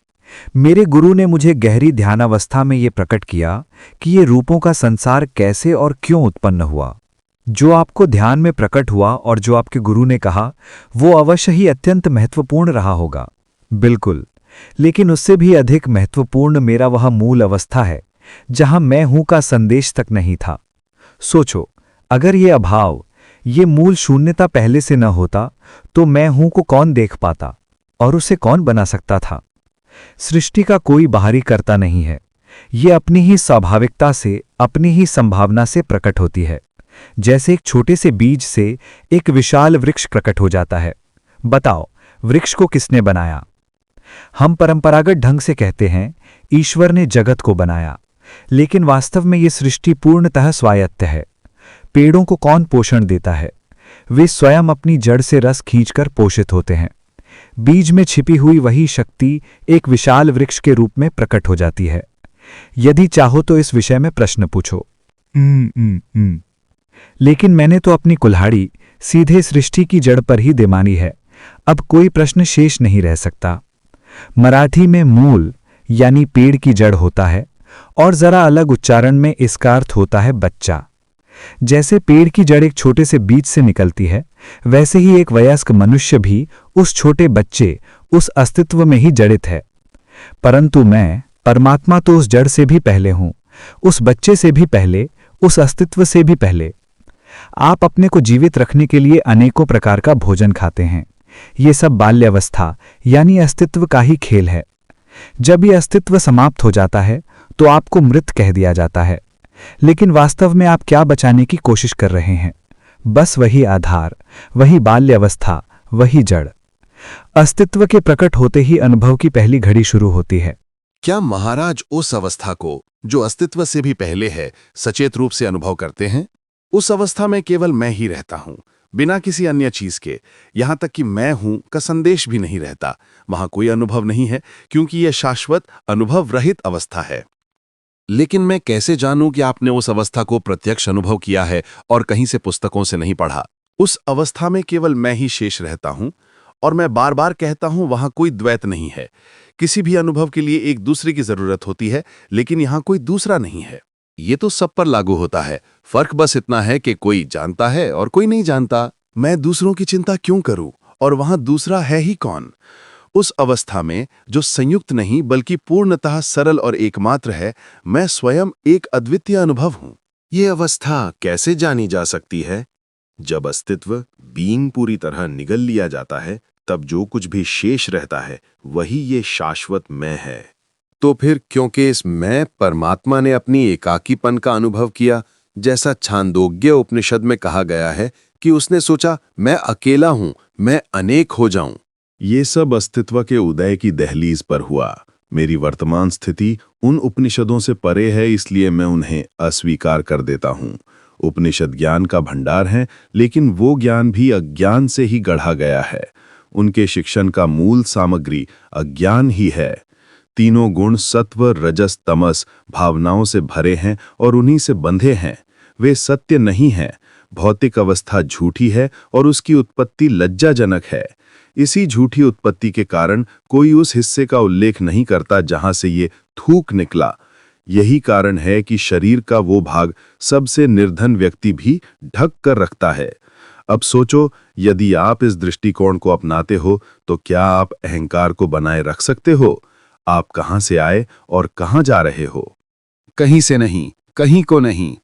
मेरे गुरु ने मुझे गहरी ध्यानावस्था में ये प्रकट किया कि ये रूपों का संसार कैसे और क्यों उत्पन्न हुआ। जो आपको ध्यान में प्रकट हुआ और जो आपके गुरु ने कहा वो अवश्य ही अत्यंत महत्वपूर्ण रहा होगा। बिल्कुल, लेकिन उससे भी अधिक महत्वपूर्ण मेरा वह मूल अवस्था है जहां मैं हूं का संदेश तक नहीं था। सोचो, अगर ये अभाव, ये मूल शून्यता पहले से न होता तो मैं हूं को कौन देख पाता और उसे कौन बना सकता था? सृष्टि का कोई बाहरी कर्ता नहीं है। ये अपनी ही स्वाभाविकता से, अपनी ही संभावना से प्रकट होती है। जैसे एक छोटे से बीज से एक विशाल वृक्ष प्रकट हो जाता है। बताओ, वृक्ष को किसने बनाया? हम परंपरागत ढंग से कहते हैं ईश्वर ने जगत को बनाया, लेकिन वास्तव में ये सृष्टि पूर्णतः स्वायत्त है। पेड़ों को कौन पोषण देता है? वे स्वयं अपनी जड़ से रस खींचकर पोषित होते हैं। बीज में छिपी हुई वही शक्ति एक विशाल वृक्ष के रूप में प्रकट हो जाती है। यदि चाहो तो इस विषय में प्रश्न पूछो। लेकिन मैंने तो अपनी कुल्हाड़ी सीधे सृष्टि की जड़ पर ही दे मानी है। अब कोई प्रश्न शेष नहीं रह सकता। मराठी में मूल यानी पेड़ की जड़ होता है और जरा अलग उच्चारण में इसका अर्थ होता है बच्चा। जैसे पेड़ की जड़ एक छोटे से बीज से निकलती है, वैसे ही एक वयस्क मनुष्य भी उस छोटे बच्चे, उस अस्तित्व में ही जड़ित है। परंतु मैं, परमात्मा तो उस जड़ से भी पहले हूं, उस बच्चे से भी पहले, उस अस्तित्व से भी पहले। आप अपने को जीवित रखने के लिए अनेकों प्रकार का भोजन खाते हैं। ये सब बाल्यावस्था यानी अस्तित्व का ही खेल है। जब ये अस्तित्व समाप्त हो जाता है तो आपको मृत कह दिया जाता है। लेकिन वास्तव में आप क्या बचाने की कोशिश कर रहे हैं? बस वही आधार, वही बाल्यावस्था, वही जड़। अस्तित्व के प्रकट होते ही अनुभव की पहली घड़ी शुरू होती है। क्या महाराज उस अवस्था को, जो अस्तित्व से भी पहले है, सचेत रूप से अनुभव करते हैं? उस अवस्था में केवल मैं ही रहता हूं, बिना किसी अन्य चीज के। यहां तक कि मैं हूं का संदेश भी नहीं रहता। वहां कोई अनुभव नहीं है, क्योंकि यह शाश्वत अनुभव रहित अवस्था है। लेकिन मैं कैसे जानूं कि आपने उस अवस्था को प्रत्यक्ष अनुभव किया है और कहीं से पुस्तकों से नहीं पढ़ा? उस अवस्था में केवल मैं ही शेष रहता हूं, और मैं बार बार कहता हूं, वहां कोई द्वैत नहीं है। किसी भी अनुभव के लिए एक दूसरे की जरूरत होती है, लेकिन यहां कोई दूसरा नहीं है। ये तो सब पर लागू होता है। फर्क बस इतना है कि कोई जानता है और कोई नहीं जानता। मैं दूसरों की चिंता क्यों करूं, और वहां दूसरा है ही कौन? उस अवस्था में, जो संयुक्त नहीं बल्कि पूर्णतः सरल और एकमात्र है, मैं स्वयं एक अद्वितीय अनुभव हूं। ये अवस्था कैसे जानी जा सकती है? जब अस्तित्व, बीइंग पूरी तरह निगल लिया जाता है, तब जो कुछ भी शेष रहता है वही ये शाश्वत मैं है। तो फिर क्योंकि इस मैं परमात्मा ने अपनी एकाकीपन का अनुभव किया, जैसा छांदोग्य उपनिषद में कहा गया है कि उसने सोचा, मैं अकेला हूं, मैं अनेक हो जाऊं। ये सब अस्तित्व के उदय की दहलीज पर हुआ। मेरी वर्तमान स्थिति उन उपनिषदों से परे है, इसलिए मैं उन्हें अस्वीकार कर देता हूं। उपनिषद ज्ञान का भंडार है, लेकिन वो ज्ञान भी अज्ञान से ही गढ़ा गया है। उनके शिक्षण का मूल सामग्री अज्ञान ही है। तीनों गुण सत्व, रजस, तमस भावनाओं से भरे हैं और उन्हीं से बंधे हैं। वे सत्य नहीं हैं। भौतिक अवस्था झूठी है और उसकी उत्पत्ति लज्जाजनक है। इसी झूठी उत्पत्ति के कारण कोई उस हिस्से का उल्लेख नहीं करता जहां से ये थूक निकला। यही कारण है कि शरीर का वो भाग सबसे निर्धन व्यक्ति भी ढक कर रखता है। अब सोचो, यदि आप इस दृष्टिकोण को अपनाते हो तो क्या आप अहंकार को बनाए रख सकते हो? आप कहां से आए और कहां जा रहे हो? कहीं से नहीं, कहीं को नहीं।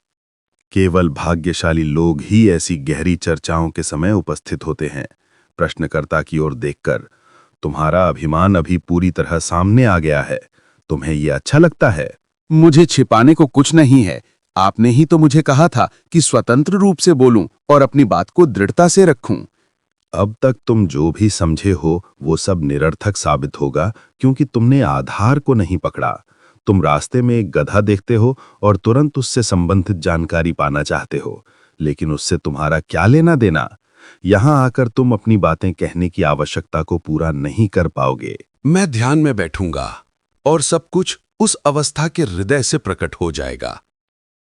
केवल भाग्यशाली लोग ही ऐसी गहरी चर्चाओं के समय उपस्थित होते हैं। प्रश्नकर्ता की ओर देखकर, तुम्हारा अभिमान अभी पूरी तरह सामने आ गया है। तुम्हें यह अच्छा लगता है? मुझे छिपाने को कुछ नहीं है। आपने ही तो मुझे कहा था कि स्वतंत्र रूप से बोलूं और अपनी बात को दृढ़ता से रखूं। अब तक तुम जो भी समझे हो वो सब निरर्थक साबित होगा, क्योंकि तुमने आधार को नहीं पकड़ा। तुम रास्ते में एक गधा देखते हो और तुरंत उससे संबंधित जानकारी पाना चाहते हो, लेकिन उससे तुम्हारा क्या लेना देना? यहां आकर तुम अपनी बातें कहने की आवश्यकता को पूरा नहीं कर पाओगे। मैं ध्यान में बैठूंगा और सब कुछ उस अवस्था के हृदय से प्रकट हो जाएगा।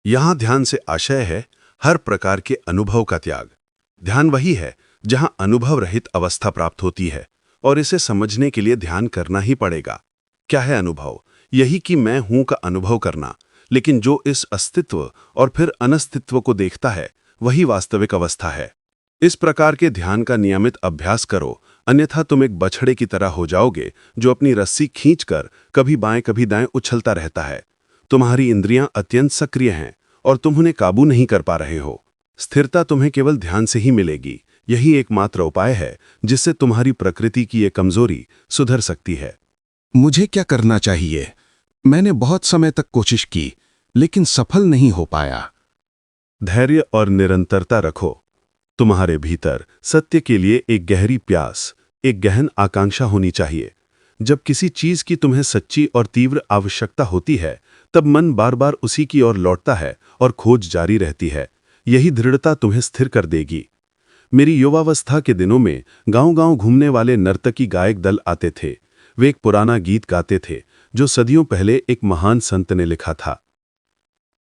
यहां ध्यान से आशय है हर प्रकार के अनुभव का त्याग। ध्यान वही है जहां अनुभव रहित अवस्था प्राप्त होती है, और इसे समझने के लिए ध्यान करना ही पड़ेगा। क्या है अनुभव? यही कि मैं हूं का अनुभव करना। लेकिन जो इस अस्तित्व और फिर अनस्तित्व को देखता है, वही वास्तविक अवस्था है। इस प्रकार के ध्यान का नियमित अभ्यास करो, अन्यथा तुम एक बछड़े की तरह हो जाओगे जो अपनी रस्सी खींचकर कभी बाएं कभी दाएं उछलता रहता है। तुम्हारी इंद्रियां अत्यंत सक्रिय हैं और तुम उन्हें काबू नहीं कर पा रहे हो। स्थिरता तुम्हें केवल ध्यान से ही मिलेगी। यही एकमात्र उपाय है जिससे तुम्हारी प्रकृति की ये कमजोरी सुधर सकती है। मुझे क्या करना चाहिए? मैंने बहुत समय तक कोशिश की, लेकिन सफल नहीं हो पाया। धैर्य और निरंतरता रखो। तुम्हारे भीतर सत्य के लिए एक गहरी प्यास, एक गहन आकांक्षा होनी चाहिए। जब किसी चीज की तुम्हें सच्ची और तीव्र आवश्यकता होती है, तब मन बार बार उसी की ओर लौटता है और खोज जारी रहती है। यही दृढ़ता तुम्हें स्थिर कर देगी। मेरी युवावस्था के दिनों में गांव-गांव घूमने वाले नर्तकी गायक दल आते थे। वे एक पुराना गीत गाते थे जो सदियों पहले एक महान संत ने लिखा था।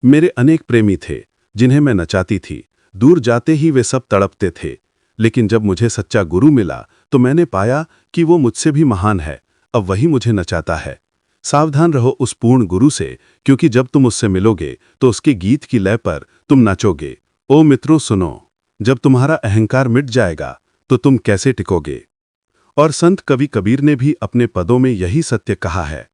मेरे अनेक प्रेमी थे जिन्हें मैं नचाती थी। दूर जाते ही वे सब तड़पते थे। लेकिन जब मुझे सच्चा गुरु मिला तो मैंने पाया कि वो मुझसे भी महान है। अब वही मुझे नचाता है। सावधान रहो उस पूर्ण गुरु से, क्योंकि जब तुम उससे मिलोगे तो उसके गीत की लय पर तुम नाचोगे। ओ मित्रों सुनो, जब तुम्हारा अहंकार मिट जाएगा तो तुम कैसे टिकोगे? और संत कवि कबीर ने भी अपने पदों में यही सत्य कहा है।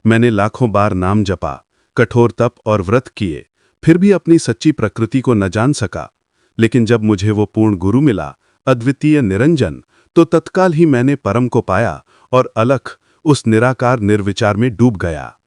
मैंने लाखों बार नाम जपा, कठोर तप और व्रत किए, फिर भी अपनी सच्ची प्रकृति को न जान सका। लेकिन जब मुझे वो पूर्ण गुरु मिला, अद्वितीय निरंजन, तो तत्काल ही मैंने परम को पाया और अलख उस निराकार निर्विचार में डूब गया।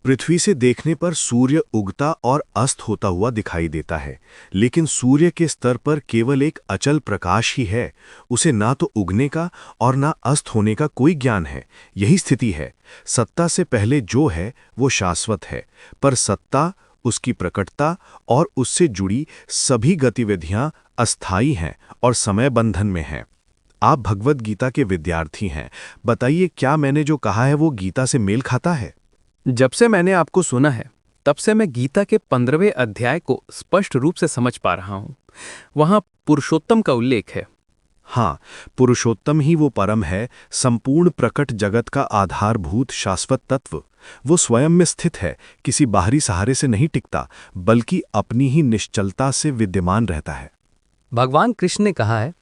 पृथ्वी से देखने पर सूर्य उगता और अस्त होता हुआ दिखाई देता है, लेकिन सूर्य के स्तर पर केवल एक अचल प्रकाश ही है। उसे ना तो उगने का और ना अस्त होने का कोई ज्ञान है। यही स्थिति है। सत्ता से पहले जो है वो शाश्वत है, पर सत्ता, उसकी प्रकटता और उससे जुड़ी सभी गतिविधियां अस्थायी हैं और समय बंधन में हैं। आप भगवद गीता के विद्यार्थी हैं, बताइए क्या मैंने जो कहा है वो गीता से मेल खाता है? जब से मैंने आपको सुना है तब से मैं गीता के 15वें अध्याय को स्पष्ट रूप से समझ पा रहा हूं। वहां पुरुषोत्तम का उल्लेख है। हाँ, पुरुषोत्तम ही वो परम है, संपूर्ण प्रकट जगत का आधारभूत शाश्वत तत्व। वो स्वयं में स्थित है, किसी बाहरी सहारे से नहीं टिकता, बल्कि अपनी ही निश्चलता से विद्यमान रहता है। भगवान कृष्ण ने कहा है,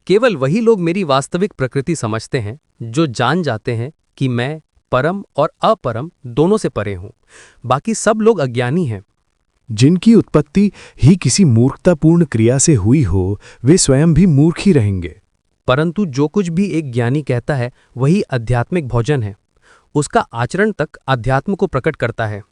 केवल वही लोग मेरी वास्तविक प्रकृति समझते हैं जो जान जाते हैं कि मैं परम और अपरम दोनों से परे हूं। बाकी सब लोग अज्ञानी हैं। जिनकी उत्पत्ति ही किसी मूर्खतापूर्ण क्रिया से हुई हो, वे स्वयं भी मूर्ख ही रहेंगे। परंतु जो कुछ भी एक ज्ञानी कहता है वही आध्यात्मिक भोजन है। उसका आचरण तक अध्यात्म को प्रकट करता है।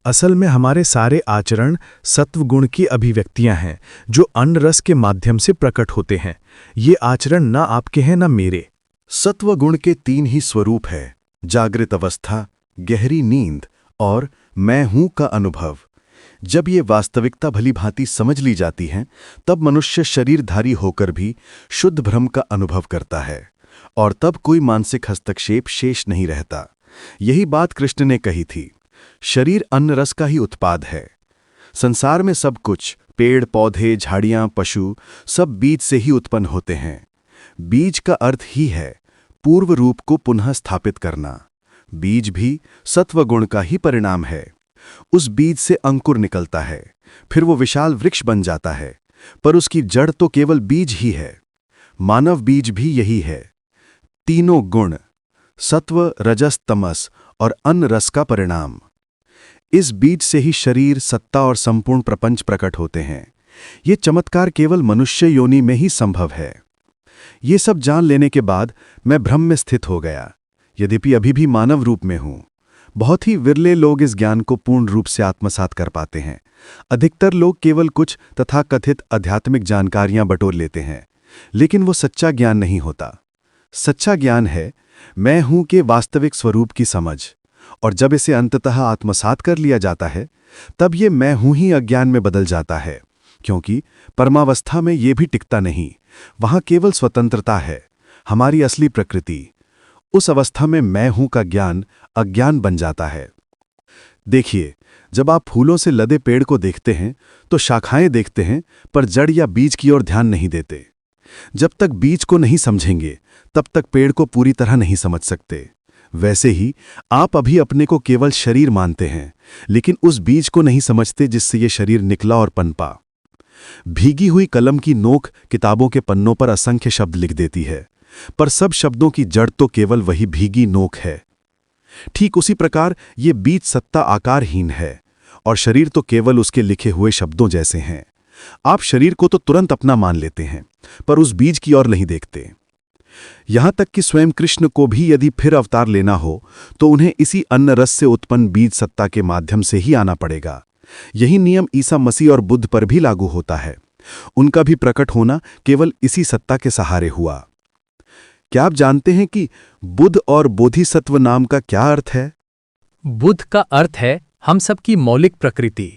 असल में हमारे सारे आचरण सत्वगुण की अभिव्यक्तियां हैं, जो अन्न रस के माध्यम से प्रकट होते हैं। ये आचरण ना आपके हैं ना मेरे। सत्वगुण के 3 ही स्वरूप है: जागृत अवस्था, गहरी नींद और मैं हूं का अनुभव। जब ये वास्तविकता भली भांति समझ ली जाती है, तब मनुष्य शरीरधारी होकर भी शुद्ध भ्रम का अनुभव करता है, और तब कोई मानसिक हस्तक्षेप शेष नहीं रहता। यही बात कृष्ण ने कही थी। शरीर अन्न रस का ही उत्पाद है। संसार में सब कुछ, पेड़ पौधे, झाड़ियां, पशु, सब बीज से ही उत्पन्न होते हैं। बीज का अर्थ ही है पूर्व रूप को पुनः स्थापित करना। बीज भी सत्वगुण का ही परिणाम है। उस बीज से अंकुर निकलता है, फिर वो विशाल वृक्ष बन जाता है, पर उसकी जड़ तो केवल बीज ही है। मानव बीज भी यही है। तीनों गुण, सत्व, रजस, तमस और अन्न रस का परिणाम। इस बीज से ही शरीर, सत्ता और संपूर्ण प्रपंच प्रकट होते हैं। ये चमत्कार केवल मनुष्य योनि में ही संभव है। ये सब जान लेने के बाद मैं भ्रम में स्थित हो गया, यद्यपि अभी भी मानव रूप में हूं। बहुत ही विरले लोग इस ज्ञान को पूर्ण रूप से आत्मसात कर पाते हैं। अधिकतर लोग केवल कुछ तथाकथित आध्यात्मिक जानकारियां बटोर लेते हैं, लेकिन वो सच्चा ज्ञान नहीं होता। सच्चा ज्ञान है मैं हूं के वास्तविक स्वरूप की समझ, और जब इसे अंततः आत्मसात कर लिया जाता है, तब ये मैं हूं ही अज्ञान में बदल जाता है, क्योंकि परमावस्था में ये भी टिकता नहीं। वहां केवल स्वतंत्रता है, हमारी असली प्रकृति। उस अवस्था में मैं हूं का ज्ञान अज्ञान बन जाता है। देखिए, जब आप फूलों से लदे पेड़ को देखते हैं तो शाखाएं देखते हैं, पर जड़ या बीज की ओर ध्यान नहीं देते। जब तक बीज को नहीं समझेंगे, तब तक पेड़ को पूरी तरह नहीं समझ सकते। वैसे ही आप अभी अपने को केवल शरीर मानते हैं, लेकिन उस बीज को नहीं समझते जिससे ये शरीर निकला और पनपा। भीगी हुई कलम की नोक किताबों के पन्नों पर असंख्य शब्द लिख देती है, पर सब शब्दों की जड़ तो केवल वही भीगी नोक है। ठीक उसी प्रकार ये बीज सत्ता आकारहीन है, और शरीर तो केवल उसके लिखे हुए शब्दों जैसे हैं। आप शरीर को तो तुरंत अपना मान लेते हैं, पर उस बीज की ओर नहीं देखते। यहां तक कि स्वयं कृष्ण को भी यदि फिर अवतार लेना हो, तो उन्हें इसी अन्न रस से उत्पन्न बीज सत्ता के माध्यम से ही आना पड़ेगा। यही नियम ईसा मसीह और बुद्ध पर भी लागू होता है। उनका भी प्रकट होना केवल इसी सत्ता के सहारे हुआ। क्या आप जानते हैं कि बुद्ध और बोधिसत्व नाम का क्या अर्थ है? बुद्ध का अर्थ है हम सबकी मौलिक प्रकृति।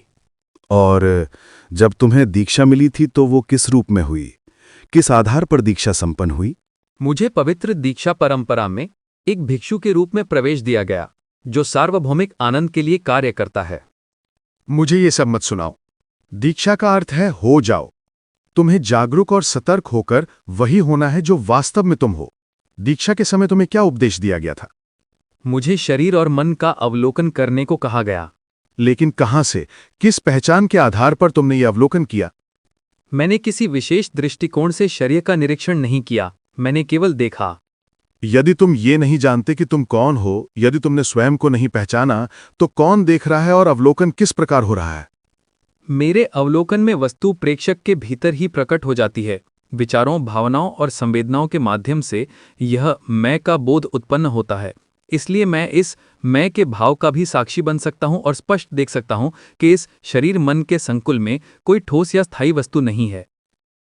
और जब तुम्हें दीक्षा मिली थी तो वो किस रूप में हुई? किस आधार पर दीक्षा संपन्न हुई? मुझे पवित्र दीक्षा परंपरा में एक भिक्षु के रूप में प्रवेश दिया गया, जो सार्वभौमिक आनंद के लिए कार्य करता है। मुझे ये सब मत सुनाओ। दीक्षा का अर्थ है हो जाओ। तुम्हें जागरूक और सतर्क होकर वही होना है जो वास्तव में तुम हो। दीक्षा के समय तुम्हें क्या उपदेश दिया गया था? मुझे शरीर और मन का अवलोकन करने को कहा गया। लेकिन कहां से, किस पहचान के आधार पर तुमने ये अवलोकन किया? मैंने किसी विशेष दृष्टिकोण से शरीर का निरीक्षण नहीं किया, मैंने केवल देखा। यदि तुम ये नहीं जानते कि तुम कौन हो, यदि तुमने स्वयं को नहीं पहचाना, तो कौन देख रहा है और अवलोकन किस प्रकार हो रहा है? मेरे अवलोकन में वस्तु प्रेक्षक के भीतर ही प्रकट हो जाती है। विचारों, भावनाओं और संवेदनाओं के माध्यम से यह मैं का बोध उत्पन्न होता है। इसलिए मैं इस मैं के भाव का भी साक्षी बन सकता हूं और स्पष्ट देख सकता हूं कि इस शरीर मन के संकुल में कोई ठोस या स्थायी वस्तु नहीं है।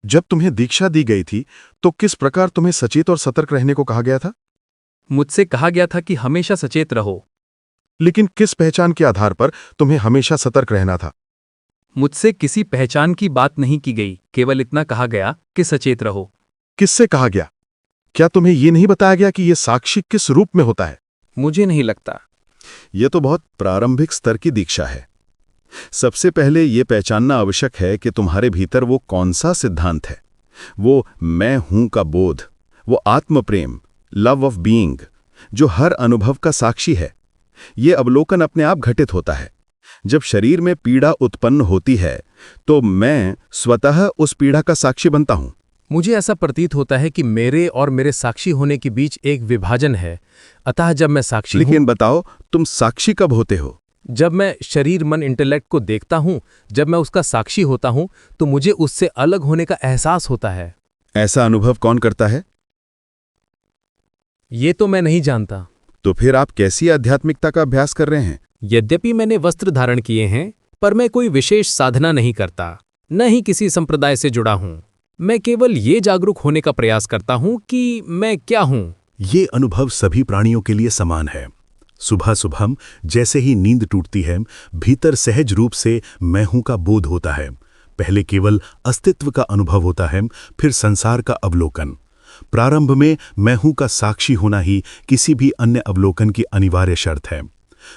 जब तुम्हें दीक्षा दी गई थी तो किस प्रकार तुम्हें सचेत और सतर्क रहने को कहा गया था? मुझसे कहा गया था कि हमेशा सचेत रहो। लेकिन किस पहचान के आधार पर तुम्हें हमेशा सतर्क रहना था? मुझसे किसी पहचान की बात नहीं की गई, केवल इतना कहा गया कि सचेत रहो। किससे कहा गया? क्या तुम्हें ये नहीं बताया गया कि यह साक्षी किस रूप में होता है? मुझे नहीं लगता। यह तो बहुत प्रारंभिक स्तर की दीक्षा है। सबसे पहले यह पहचानना आवश्यक है कि तुम्हारे भीतर वो कौन सा सिद्धांत है, वो मैं हूं का बोध, वो आत्म प्रेम, लव ऑफ बीइंग, जो हर अनुभव का साक्षी है। ये अवलोकन अपने आप घटित होता है। जब शरीर में पीड़ा उत्पन्न होती है तो मैं स्वतः उस पीड़ा का साक्षी बनता हूं। मुझे ऐसा प्रतीत होता है कि मेरे और मेरे साक्षी होने के बीच एक विभाजन है। अतः जब मैं साक्षी लेकिन बताओ, तुम साक्षी कब होते हो? जब मैं शरीर मन इंटेलेक्ट को देखता हूं, जब मैं उसका साक्षी होता हूं, तो मुझे उससे अलग होने का एहसास होता है। ऐसा अनुभव कौन करता है? ये तो मैं नहीं जानता। तो फिर आप कैसी आध्यात्मिकता का अभ्यास कर रहे हैं? यद्यपि मैंने वस्त्र धारण किए हैं, पर मैं कोई विशेष साधना नहीं करता, न ही किसी संप्रदाय से जुड़ा हूं। मैं केवल ये जागरूक होने का प्रयास करता हूं कि मैं क्या हूं। ये अनुभव सभी प्राणियों के लिए समान है। सुबह सुबह जैसे ही नींद टूटती है, भीतर सहज रूप से मैं हूं का बोध होता है। पहले केवल अस्तित्व का अनुभव होता है, फिर संसार का अवलोकन। प्रारंभ में मैं हूं का साक्षी होना ही किसी भी अन्य अवलोकन की अनिवार्य शर्त है।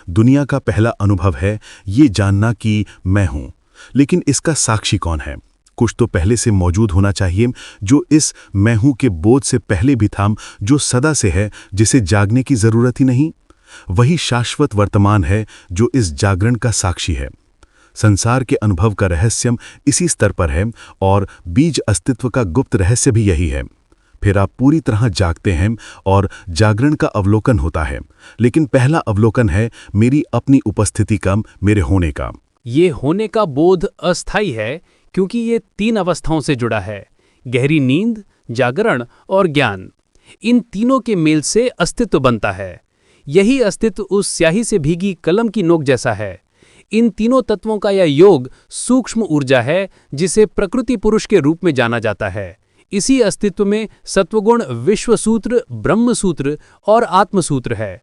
दुनिया का पहला अनुभव है ये जानना कि मैं हूं, लेकिन इसका साक्षी कौन है? कुछ तो पहले से मौजूद होना चाहिए, जो इस मैं हूं के बोध से पहले भी था, जो सदा से है, जिसे जागने की जरूरत ही नहीं। वही शाश्वत वर्तमान है जो इस जागरण का साक्षी है। संसार के अनुभव का रहस्यम इसी स्तर पर है और बीज अस्तित्व का गुप्त रहस्य भी यही है। फिर आप पूरी तरह जागते हैं और जागरण का अवलोकन होता है, लेकिन पहला अवलोकन है मेरी अपनी उपस्थिति का, मेरे होने का। ये होने का बोध अस्थायी है क्योंकि ये 3 अवस्थाओं से जुड़ा है: गहरी नींद, जागरण और ज्ञान। इन तीनों के मेल से अस्तित्व बनता है। यही अस्तित्व उस स्याही से भीगी कलम की नोक जैसा है। इन तीनों तत्वों का यह योग सूक्ष्म ऊर्जा है जिसे प्रकृति पुरुष के रूप में जाना जाता है। इसी अस्तित्व में सत्वगुण विश्वसूत्र, ब्रह्मसूत्र और आत्मसूत्र है।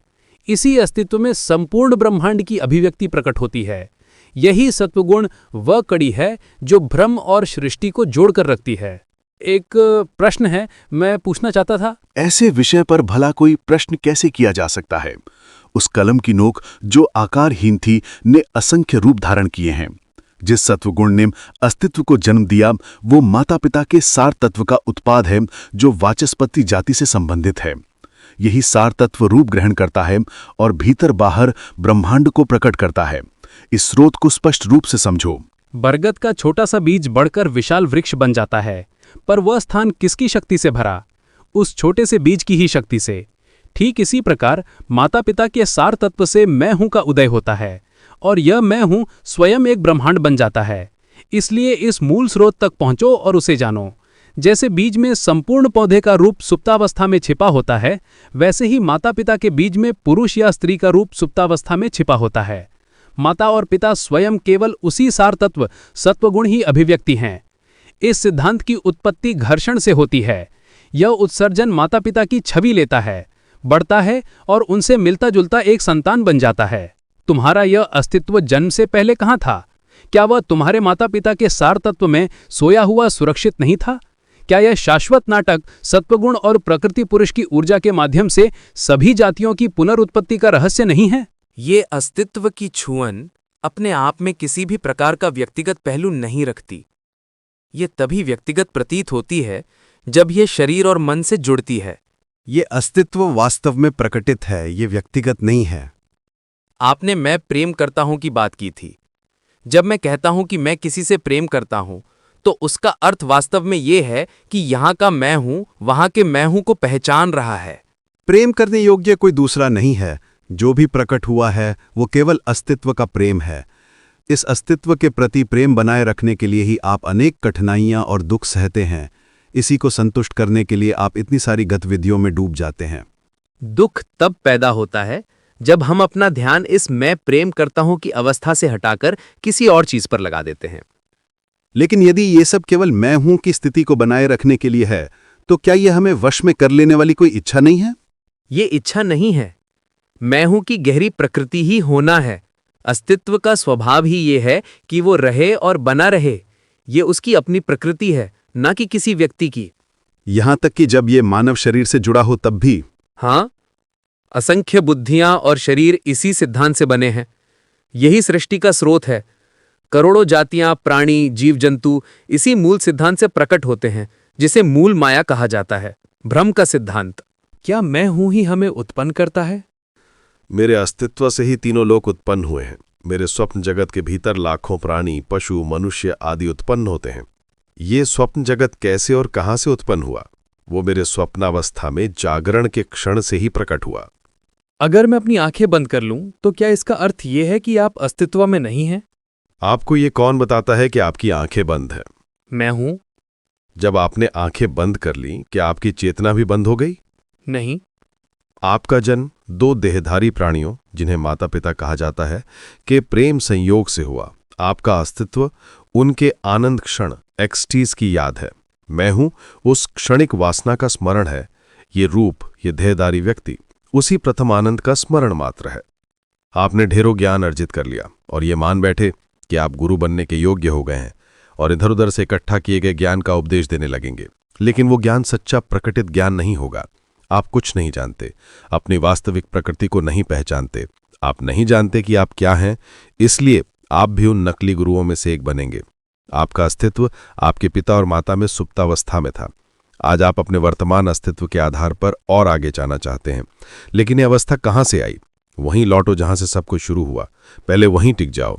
इसी अस्तित्व में संपूर्ण ब्रह्मांड की अभिव्यक्ति प्रकट होती है। यही सत्वगुण वह कड़ी है जो ब्रह्म और सृष्टि को जोड़कर रखती है। एक प्रश्न है, मैं पूछना चाहता था। ऐसे विषय पर भला कोई प्रश्न कैसे किया जा सकता है? उस कलम की नोक जो आकारहीन थी ने असंख्य रूप धारण किए हैं। जिस सत्वगुण ने अस्तित्व को जन्म दिया वो माता पिता के सार तत्व का उत्पाद है जो वाचस्पति जाति से संबंधित है। यही सार तत्व रूप ग्रहण करता है और भीतर बाहर ब्रह्मांड को प्रकट करता है। इस स्रोत को स्पष्ट रूप से समझो। बरगद का छोटा सा बीज बढ़कर विशाल वृक्ष बन जाता है, पर वह स्थान किसकी शक्ति से भरा? उस छोटे से बीज की ही शक्ति से। ठीक इसी प्रकार माता पिता के सार तत्व से मैं हूं का उदय होता है और यह मैं हूं स्वयं एक ब्रह्मांड बन जाता है। इसलिए इस मूल स्रोत तक पहुंचो और उसे जानो। जैसे बीज में संपूर्ण पौधे का रूप सुप्तावस्था में छिपा होता है, वैसे ही माता पिता के बीज में पुरुष या स्त्री का रूप सुप्तावस्था में छिपा होता है। माता और पिता स्वयं केवल उसी सार तत्व सत्वगुण ही अभिव्यक्ति हैं। इस सिद्धांत की उत्पत्ति घर्षण से होती है। यह उत्सर्जन माता पिता की छवि लेता है, बढ़ता है और उनसे मिलता जुलता एक संतान बन जाता है। तुम्हारा यह अस्तित्व जन्म से पहले कहाँ था? क्या वह तुम्हारे माता पिता के सार तत्व में सोया हुआ सुरक्षित नहीं था? क्या यह शाश्वत नाटक सत्वगुण और प्रकृति पुरुष की ऊर्जा के माध्यम से सभी जातियों की पुनरुत्पत्ति का रहस्य नहीं है? ये अस्तित्व की छुअन अपने आप में किसी भी प्रकार का व्यक्तिगत पहलू नहीं रखती। ये तभी व्यक्तिगत प्रतीत होती है जब यह शरीर और मन से जुड़ती है। ये अस्तित्व वास्तव में प्रकटित है, ये व्यक्तिगत नहीं है। आपने मैं प्रेम करता हूं की बात की थी। जब मैं कहता हूं कि मैं किसी से प्रेम करता हूं, तो उसका अर्थ वास्तव में यह है कि यहां का मैं हूं वहां के मैं हूं को पहचान रहा है। प्रेम करने योग्य कोई दूसरा नहीं है। जो भी प्रकट हुआ है वो केवल अस्तित्व का प्रेम है। इस अस्तित्व के प्रति प्रेम बनाए रखने के लिए ही आप अनेक कठिनाइयां और दुख सहते हैं। इसी को संतुष्ट करने के लिए आप इतनी सारी गतिविधियों में डूब जाते हैं। दुख तब पैदा होता है जब हम अपना ध्यान इस मैं प्रेम करता हूं की अवस्था से हटाकर किसी और चीज पर लगा देते हैं। लेकिन यदि ये सब केवल मैं हूं की स्थिति को बनाए रखने के लिए है, तो क्या यह हमें वश में कर लेने वाली कोई इच्छा नहीं है? ये इच्छा नहीं है। मैं हूं की गहरी प्रकृति ही होना है। अस्तित्व का स्वभाव ही ये है कि वो रहे और बना रहे। ये उसकी अपनी प्रकृति है, ना कि किसी व्यक्ति की। यहां तक कि जब ये मानव शरीर से जुड़ा हो तब भी? हाँ, असंख्य बुद्धियां और शरीर इसी सिद्धांत से बने हैं। यही सृष्टि का स्रोत है। करोड़ों जातियां, प्राणी, जीव जंतु इसी मूल सिद्धांत से प्रकट होते हैं, जिसे मूल माया कहा जाता है, भ्रम का सिद्धांत। क्या मैं हूं ही हमें उत्पन्न करता है? मेरे अस्तित्व से ही तीनों लोक उत्पन्न हुए हैं। मेरे स्वप्न जगत के भीतर लाखों प्राणी, पशु, मनुष्य आदि उत्पन्न होते हैं। ये स्वप्न जगत कैसे और कहां से उत्पन्न हुआ? वो मेरे स्वप्नावस्था में जागरण के क्षण से ही प्रकट हुआ। अगर मैं अपनी आंखें बंद कर लूं, तो क्या इसका अर्थ यह है कि आप अस्तित्व में नहीं हैं? आपको ये कौन बताता है कि आपकी आंखें बंद हैं? मैं हूं। जब आपने आंखें बंद कर लीं, क्या आपकी चेतना भी बंद हो गई? नहीं। आपका जन्म दो देहधारी प्राणियों, जिन्हें माता पिता कहा जाता है, के प्रेम संयोग से हुआ। आपका अस्तित्व उनके आनंद क्षण एक्सटीज की याद है। मैं हूं उस क्षणिक वासना का स्मरण है। ये रूप, ये देहधारी व्यक्ति उसी प्रथम आनंद का स्मरण मात्र है। आपने ढेरों ज्ञान अर्जित कर लिया और ये मान बैठे कि आप गुरु बनने के योग्य हो गए हैं और इधर उधर से इकट्ठा किए गए ज्ञान का उपदेश देने लगेंगे। लेकिन वो ज्ञान सच्चा प्रकटित ज्ञान नहीं होगा। आप कुछ नहीं जानते, अपनी वास्तविक प्रकृति को नहीं पहचानते। आप नहीं जानते कि आप क्या हैं, इसलिए आप भी उन नकली गुरुओं में से एक बनेंगे। आपका अस्तित्व आपके पिता और माता में सुप्तावस्था में था। आज आप अपने वर्तमान अस्तित्व के आधार पर और आगे जाना चाहते हैं, लेकिन यह अवस्था कहाँ से आई? वहीं लौटो जहां से सब कुछ शुरू हुआ। पहले वहीं टिक जाओ।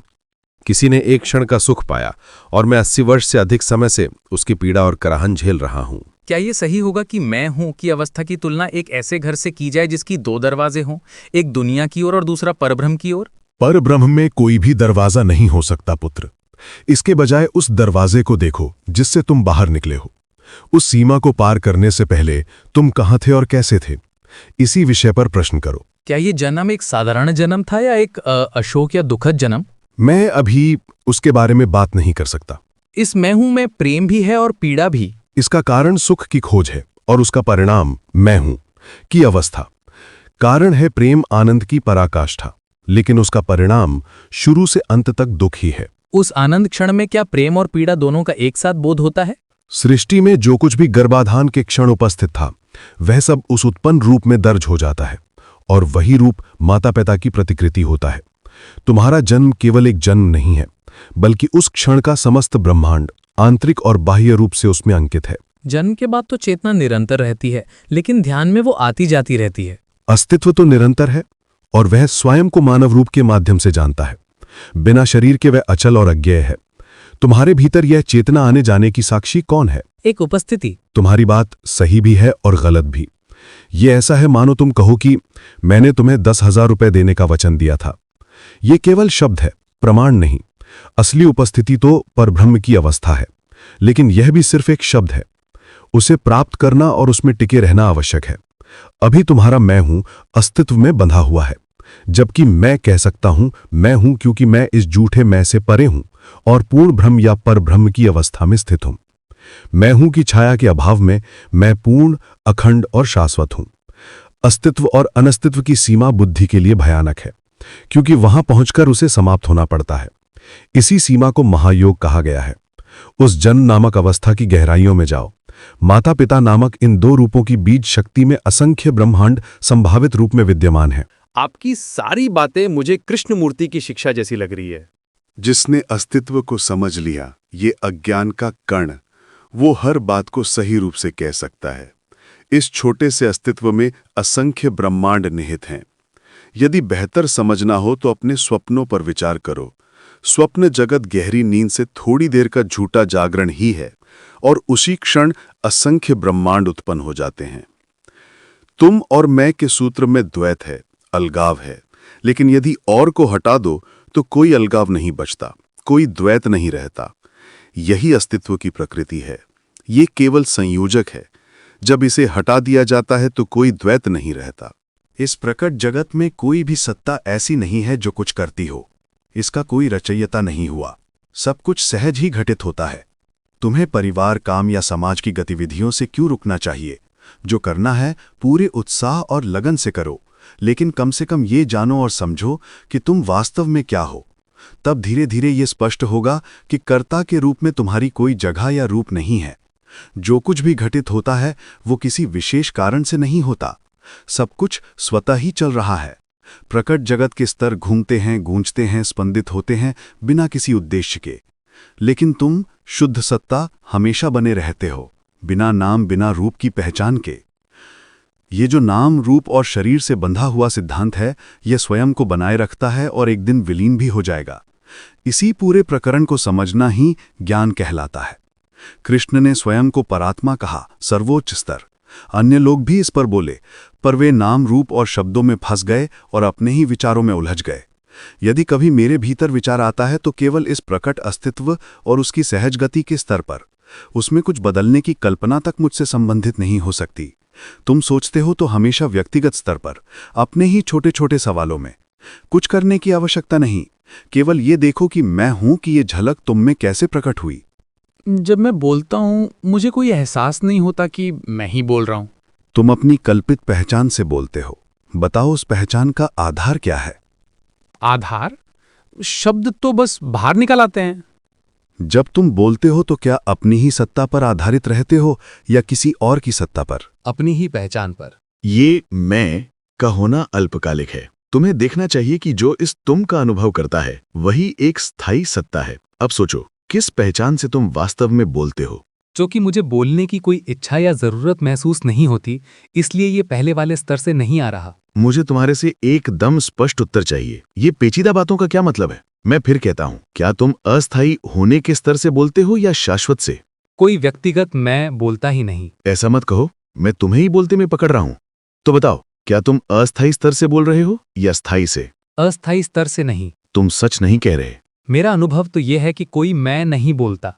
किसी ने एक क्षण का सुख पाया और मैं 80 वर्ष से अधिक समय से उसकी पीड़ा और कराहन झेल रहा हूं। क्या ये सही होगा कि मैं हूं की अवस्था की तुलना एक ऐसे घर से की जाए जिसकी दो दरवाजे हों, एक दुनिया की ओर और दूसरा परब्रह्म की ओर? परब्रह्म में कोई भी दरवाजा नहीं हो सकता पुत्र। इसके बजाय उस दरवाजे को देखो जिससे तुम बाहर निकले हो। उस सीमा को पार करने से पहले तुम कहां थे और कैसे थे? इसी विषय पर प्रश्न करो। क्या ये जन्म एक साधारण जन्म था या एक अशोक या दुखद जन्म? मैं अभी उसके बारे में बात नहीं कर सकता। इस मैं हूं में प्रेम भी है और पीड़ा भी। इसका कारण सुख की खोज है और उसका परिणाम मैं हूं की अवस्था। कारण है प्रेम आनंद की पराकाष्ठा, लेकिन उसका परिणाम शुरू से अंत तक दुख ही है। उस आनंद क्षण में क्या प्रेम और पीड़ा दोनों का एक साथ बोध होता है? सृष्टि में जो कुछ भी गर्भाधान के क्षण उपस्थित था, वह सब उस उत्पन्न रूप में दर्ज हो जाता है और वही रूप माता पिता की प्रतिकृति होता है। तुम्हारा जन्म केवल एक जन्म नहीं है, बल्कि उस क्षण का समस्त ब्रह्मांड आंतरिक और बाह्य रूप से उसमें अंकित है। जन्म के बाद तो चेतना निरंतर रहती है, लेकिन ध्यान में वो आती जाती रहती है। अस्तित्व तो निरंतर है और वह स्वयं को मानव रूप के माध्यम से जानता है। बिना शरीर के वह अचल और अज्ञेय है। तुम्हारे भीतर यह चेतना आने जाने की साक्षी कौन है? एक उपस्थिति। तुम्हारी बात सही भी है और गलत भी। ये ऐसा है मानो तुम कहो कि मैंने तुम्हें 10,000 रुपए देने का वचन दिया था। ये केवल शब्द है, प्रमाण नहीं। असली उपस्थिति तो परब्रह्म की अवस्था है, लेकिन यह भी सिर्फ एक शब्द है। उसे प्राप्त करना और उसमें टिके रहना आवश्यक है। अभी तुम्हारा मैं हूं अस्तित्व में बंधा हुआ है, जबकि मैं कह सकता हूं मैं हूं क्योंकि मैं इस झूठे मैं से परे हूं और पूर्ण ब्रह्म या परब्रह्म की अवस्था में स्थित हूं। मैं हूं की छाया के अभाव में मैं पूर्ण, अखंड और शाश्वत हूं। अस्तित्व और अनस्तित्व की सीमा बुद्धि के लिए भयानक है, क्योंकि वहां पहुंचकर उसे समाप्त होना पड़ता है। इसी सीमा को महायोग कहा गया है। उस जन्म नामक अवस्था की गहराइयों में जाओ। माता पिता नामक इन दो रूपों की बीज शक्ति में असंख्य ब्रह्मांड संभावित रूप में विद्यमान है। आपकी सारी बातें मुझे कृष्णमूर्ति की शिक्षा जैसी लग रही है। जिसने अस्तित्व को समझ लिया, ये अज्ञान का कण, वो हर बात को सही रूप से कह सकता है। इस छोटे से अस्तित्व में असंख्य ब्रह्मांड निहित हैं। यदि बेहतर समझना हो तो अपने स्वप्नों पर विचार करो। स्वप्न जगत गहरी नींद से थोड़ी देर का झूठा जागरण ही है और उसी क्षण असंख्य ब्रह्मांड उत्पन्न हो जाते हैं। तुम और मैं के सूत्र में द्वैत है, अलगाव है, लेकिन यदि और को हटा दो तो कोई अलगाव नहीं बचता, कोई द्वैत नहीं रहता। यही अस्तित्व की प्रकृति है। ये केवल संयोजक है। जब इसे हटा दिया जाता है तो कोई द्वैत नहीं रहता। इस प्रकट जगत में कोई भी सत्ता ऐसी नहीं है जो कुछ करती हो। इसका कोई रचयिता नहीं हुआ, सब कुछ सहज ही घटित होता है। तुम्हें परिवार, काम या समाज की गतिविधियों से क्यों रुकना चाहिए? जो करना है पूरे उत्साह और लगन से करो, लेकिन कम से कम ये जानो और समझो कि तुम वास्तव में क्या हो। तब धीरे धीरे ये स्पष्ट होगा कि कर्ता के रूप में तुम्हारी कोई जगह या रूप नहीं है। जो कुछ भी घटित होता है वो किसी विशेष कारण से नहीं होता, सब कुछ स्वतः ही चल रहा है। प्रकट जगत के स्तर घूमते हैं, गूंजते हैं, स्पंदित होते हैं बिना किसी उद्देश्य के, लेकिन तुम शुद्ध सत्ता हमेशा बने रहते हो, बिना नाम, बिना रूप की पहचान के। ये जो नाम, रूप और शरीर से बंधा हुआ सिद्धांत है, यह स्वयं को बनाए रखता है और एक दिन विलीन भी हो जाएगा। इसी पूरे प्रकरण को समझना ही ज्ञान कहलाता है। कृष्ण ने स्वयं को परात्मा कहा, सर्वोच्च स्तर। अन्य लोग भी इस पर बोले, पर वे नाम, रूप और शब्दों में फंस गए और अपने ही विचारों में उलझ गए। यदि कभी मेरे भीतर विचार आता है तो केवल इस प्रकट अस्तित्व और उसकी सहज गति के स्तर पर। उसमें कुछ बदलने की कल्पना तक मुझसे संबंधित नहीं हो सकती। तुम सोचते हो तो हमेशा व्यक्तिगत स्तर पर, अपने ही छोटे छोटे सवालों में। कुछ करने की आवश्यकता नहीं, केवल ये देखो कि मैं हूं कि ये झलक तुम में कैसे प्रकट हुई। जब मैं बोलता हूं मुझे कोई एहसास नहीं होता कि मैं ही बोल रहा हूं। तुम अपनी कल्पित पहचान से बोलते हो। बताओ उस पहचान का आधार क्या है? आधार? शब्द तो बस बाहर निकल आते हैं। जब तुम बोलते हो तो क्या अपनी ही सत्ता पर आधारित रहते हो या किसी और की सत्ता पर? अपनी ही पहचान पर। ये मैं का होना अल्पकालिक है। तुम्हें देखना चाहिए कि जो इस तुम का अनुभव करता है वही एक स्थायी सत्ता है। अब सोचो, किस पहचान से तुम वास्तव में बोलते हो? जो कि मुझे बोलने की कोई इच्छा या जरूरत महसूस नहीं होती, इसलिए ये पहले वाले स्तर से नहीं आ रहा। मुझे तुम्हारे से एकदम स्पष्ट उत्तर चाहिए। ये पेचीदा बातों का क्या मतलब है? मैं फिर कहता हूं, क्या तुम अस्थायी होने के स्तर से बोलते हो या शाश्वत से? कोई व्यक्तिगत मैं बोलता ही नहीं। ऐसा मत कहो, मैं तुम्हें ही बोलते में पकड़ रहा हूं। तो बताओ, क्या तुम अस्थायी स्तर से बोल रहे हो या स्थायी से? अस्थायी स्तर से नहीं। तुम सच नहीं कह रहे। मेरा अनुभव तो यह है कि कोई मैं नहीं बोलता।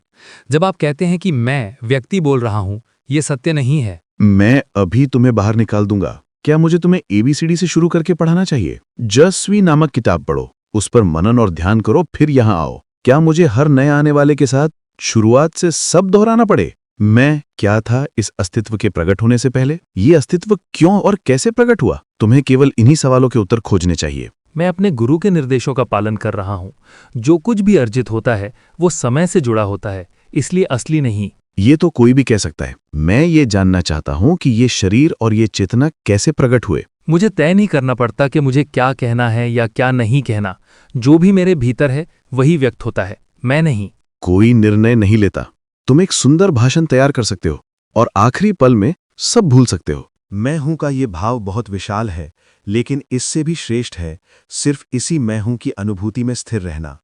जब आप कहते हैं कि मैं व्यक्ति बोल रहा हूं, यह सत्य नहीं है। मैं अभी तुम्हें बाहर निकाल दूंगा। क्या मुझे तुम्हें ABCD से शुरू करके पढ़ाना चाहिए? जस्वी नामक किताब पढ़ो, उस पर मनन और ध्यान करो, फिर यहां आओ। क्या मुझे हर नए आने वाले के साथ शुरुआत से सब दोहराना पड़े? मैं क्या था इस अस्तित्व के प्रकट होने से पहले? ये अस्तित्व क्यों और कैसे प्रकट हुआ? तुम्हें केवल इन्हीं सवालों के उत्तर खोजने चाहिए। मैं अपने गुरु के निर्देशों का पालन कर रहा हूं। जो कुछ भी अर्जित होता है वो समय से जुड़ा होता है, इसलिए असली नहीं। ये तो कोई भी कह सकता है। मैं ये जानना चाहता हूं कि ये शरीर और ये चेतना कैसे प्रकट हुए। मुझे तय नहीं करना पड़ता कि मुझे क्या कहना है या क्या नहीं कहना। जो भी मेरे भीतर है वही व्यक्त होता है, मैं नहीं। कोई निर्णय नहीं लेता। तुम एक सुंदर भाषण तैयार कर सकते हो और आखिरी पल में सब भूल सकते हो। मैं हूं का ये भाव बहुत विशाल है, लेकिन इससे भी श्रेष्ठ है सिर्फ इसी मैं हूं की अनुभूति में स्थिर रहना,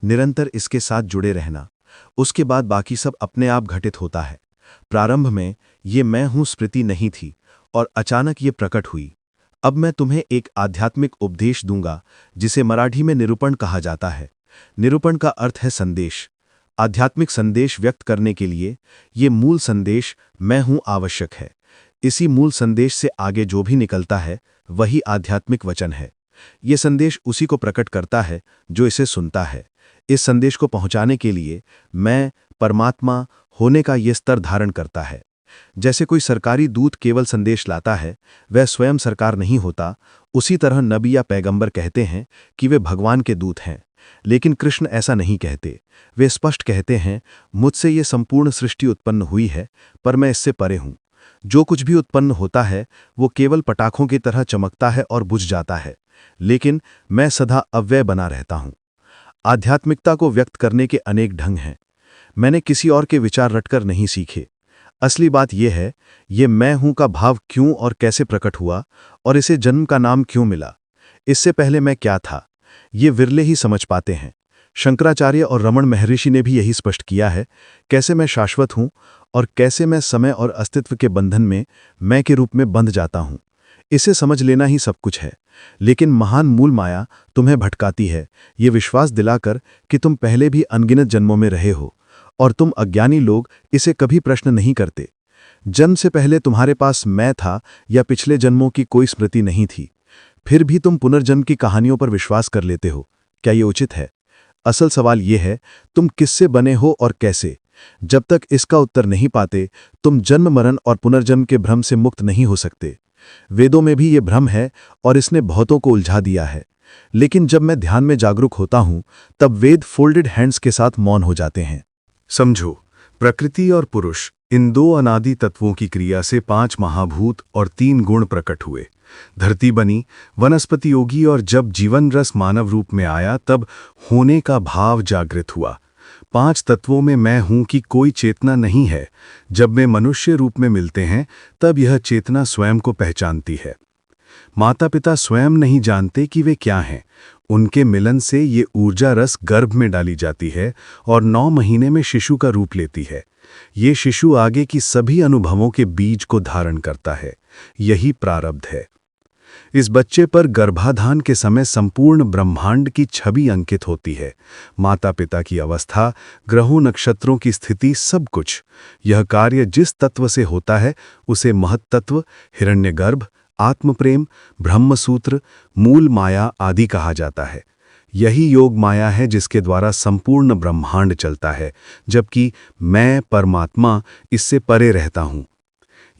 निरंतर इसके साथ जुड़े रहना। उसके बाद बाकी सब अपने आप घटित होता है। प्रारंभ में ये मैं हूं स्मृति नहीं थी और अचानक ये प्रकट हुई। अब मैं तुम्हें एक आध्यात्मिक उपदेश दूंगा जिसे मराठी में निरूपण कहा जाता है। निरूपण का अर्थ है संदेश। आध्यात्मिक संदेश व्यक्त करने के लिए ये मूल संदेश मैं हूं आवश्यक है। इसी मूल संदेश से आगे जो भी निकलता है वही आध्यात्मिक वचन है। ये संदेश उसी को प्रकट करता है जो इसे सुनता है। इस संदेश को पहुंचाने के लिए मैं परमात्मा होने का ये स्तर धारण करता है। जैसे कोई सरकारी दूत केवल संदेश लाता है, वह स्वयं सरकार नहीं होता, उसी तरह नबी या पैगंबर कहते हैं कि वे भगवान के दूत हैं। लेकिन कृष्ण ऐसा नहीं कहते। वे स्पष्ट कहते हैं, मुझसे ये संपूर्ण सृष्टि उत्पन्न हुई है, पर मैं इससे परे हूं। जो कुछ भी उत्पन्न होता है वो केवल पटाखों की तरह चमकता है और बुझ जाता है, लेकिन मैं सदा अव्यय बना रहता हूं। आध्यात्मिकता को व्यक्त करने के अनेक ढंग हैं। मैंने किसी और के विचार रटकर नहीं सीखे। असली बात यह है, ये मैं हूं का भाव क्यों और कैसे प्रकट हुआ और इसे जन्म का नाम क्यों मिला। इससे पहले मैं क्या था, ये विरले ही समझ पाते हैं। शंकराचार्य और रमण महर्षि ने भी यही स्पष्ट किया है, कैसे मैं शाश्वत हूं और कैसे मैं समय और अस्तित्व के बंधन में मैं के रूप में बंध जाता हूं। इसे समझ लेना ही सब कुछ है। लेकिन महान मूल माया तुम्हें भटकाती है, ये विश्वास दिलाकर कि तुम पहले भी अनगिनत जन्मों में रहे हो और तुम अज्ञानी लोग इसे कभी प्रश्न नहीं करते। जन्म से पहले तुम्हारे पास मैं था या पिछले जन्मों की कोई स्मृति नहीं थी। फिर भी तुम पुनर्जन्म की कहानियों पर विश्वास कर लेते हो। क्या ये उचित है? असल सवाल ये है, तुम किससे बने हो और कैसे? जब तक इसका उत्तर नहीं पाते, तुम जन्म मरण और पुनर्जन्म के भ्रम से मुक्त नहीं हो सकते। वेदों में भी ये भ्रम है और इसने बहुतों को उलझा दिया है। लेकिन जब मैं ध्यान में जागरूक होता हूं, तब वेद फोल्डेड हैंड्स के साथ मौन हो जाते हैं। समझो, प्रकृति और पुरुष, इन दो अनादि तत्वों की क्रिया से 5 महाभूत और 3 गुण प्रकट हुए। धरती बनी, वनस्पति योगी, और जब जीवन रस मानव रूप में आया तब होने का भाव जागृत हुआ। 5 तत्वों में मैं हूं की कोई चेतना नहीं है। जब वे मनुष्य रूप में मिलते हैं तब यह चेतना स्वयं को पहचानती है। माता पिता स्वयं नहीं जानते कि वे क्या हैं। उनके मिलन से ये ऊर्जा रस गर्भ में डाली जाती है और 9 महीने में शिशु का रूप लेती है। ये शिशु आगे की सभी अनुभवों के बीज को धारण करता है। यही प्रारब्ध है। इस बच्चे पर गर्भाधान के समय संपूर्ण ब्रह्मांड की छवि अंकित होती है। माता पिता की अवस्था, ग्रहों नक्षत्रों की स्थिति, सब कुछ। यह कार्य जिस तत्व से होता है उसे महत्तत्व, हिरण्यगर्भ, आत्मप्रेम, ब्रह्मसूत्र, मूल माया आदि कहा जाता है। यही योग माया है जिसके द्वारा संपूर्ण ब्रह्मांड चलता है, जबकि मैं परमात्मा इससे परे रहता हूँ।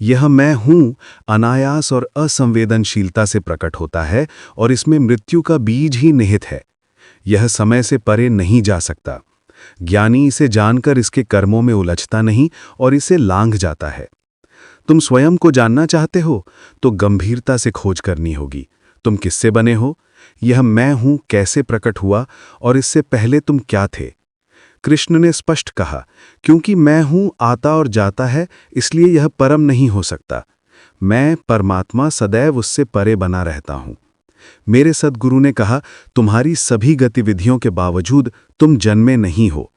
यह मैं हूँ अनायास और असंवेदनशीलता से प्रकट होता है और इसमें मृत्यु का बीज ही निहित है। यह समय से परे नहीं जा सकता। ज्ञानी इसे जानकर इसके कर्मों में उलझता नहीं और इसे लांघ जाता है। तुम स्वयं को जानना चाहते हो तो गंभीरता से खोज करनी होगी। तुम किससे बने हो? यह मैं हूं कैसे प्रकट हुआ और इससे पहले तुम क्या थे? कृष्ण ने स्पष्ट कहा, क्योंकि मैं हूं आता और जाता है, इसलिए यह परम नहीं हो सकता। मैं परमात्मा सदैव उससे परे बना रहता हूं। मेरे सद्गुरु ने कहा, तुम्हारी सभी गतिविधियों के बावजूद तुम जन्मे नहीं हो।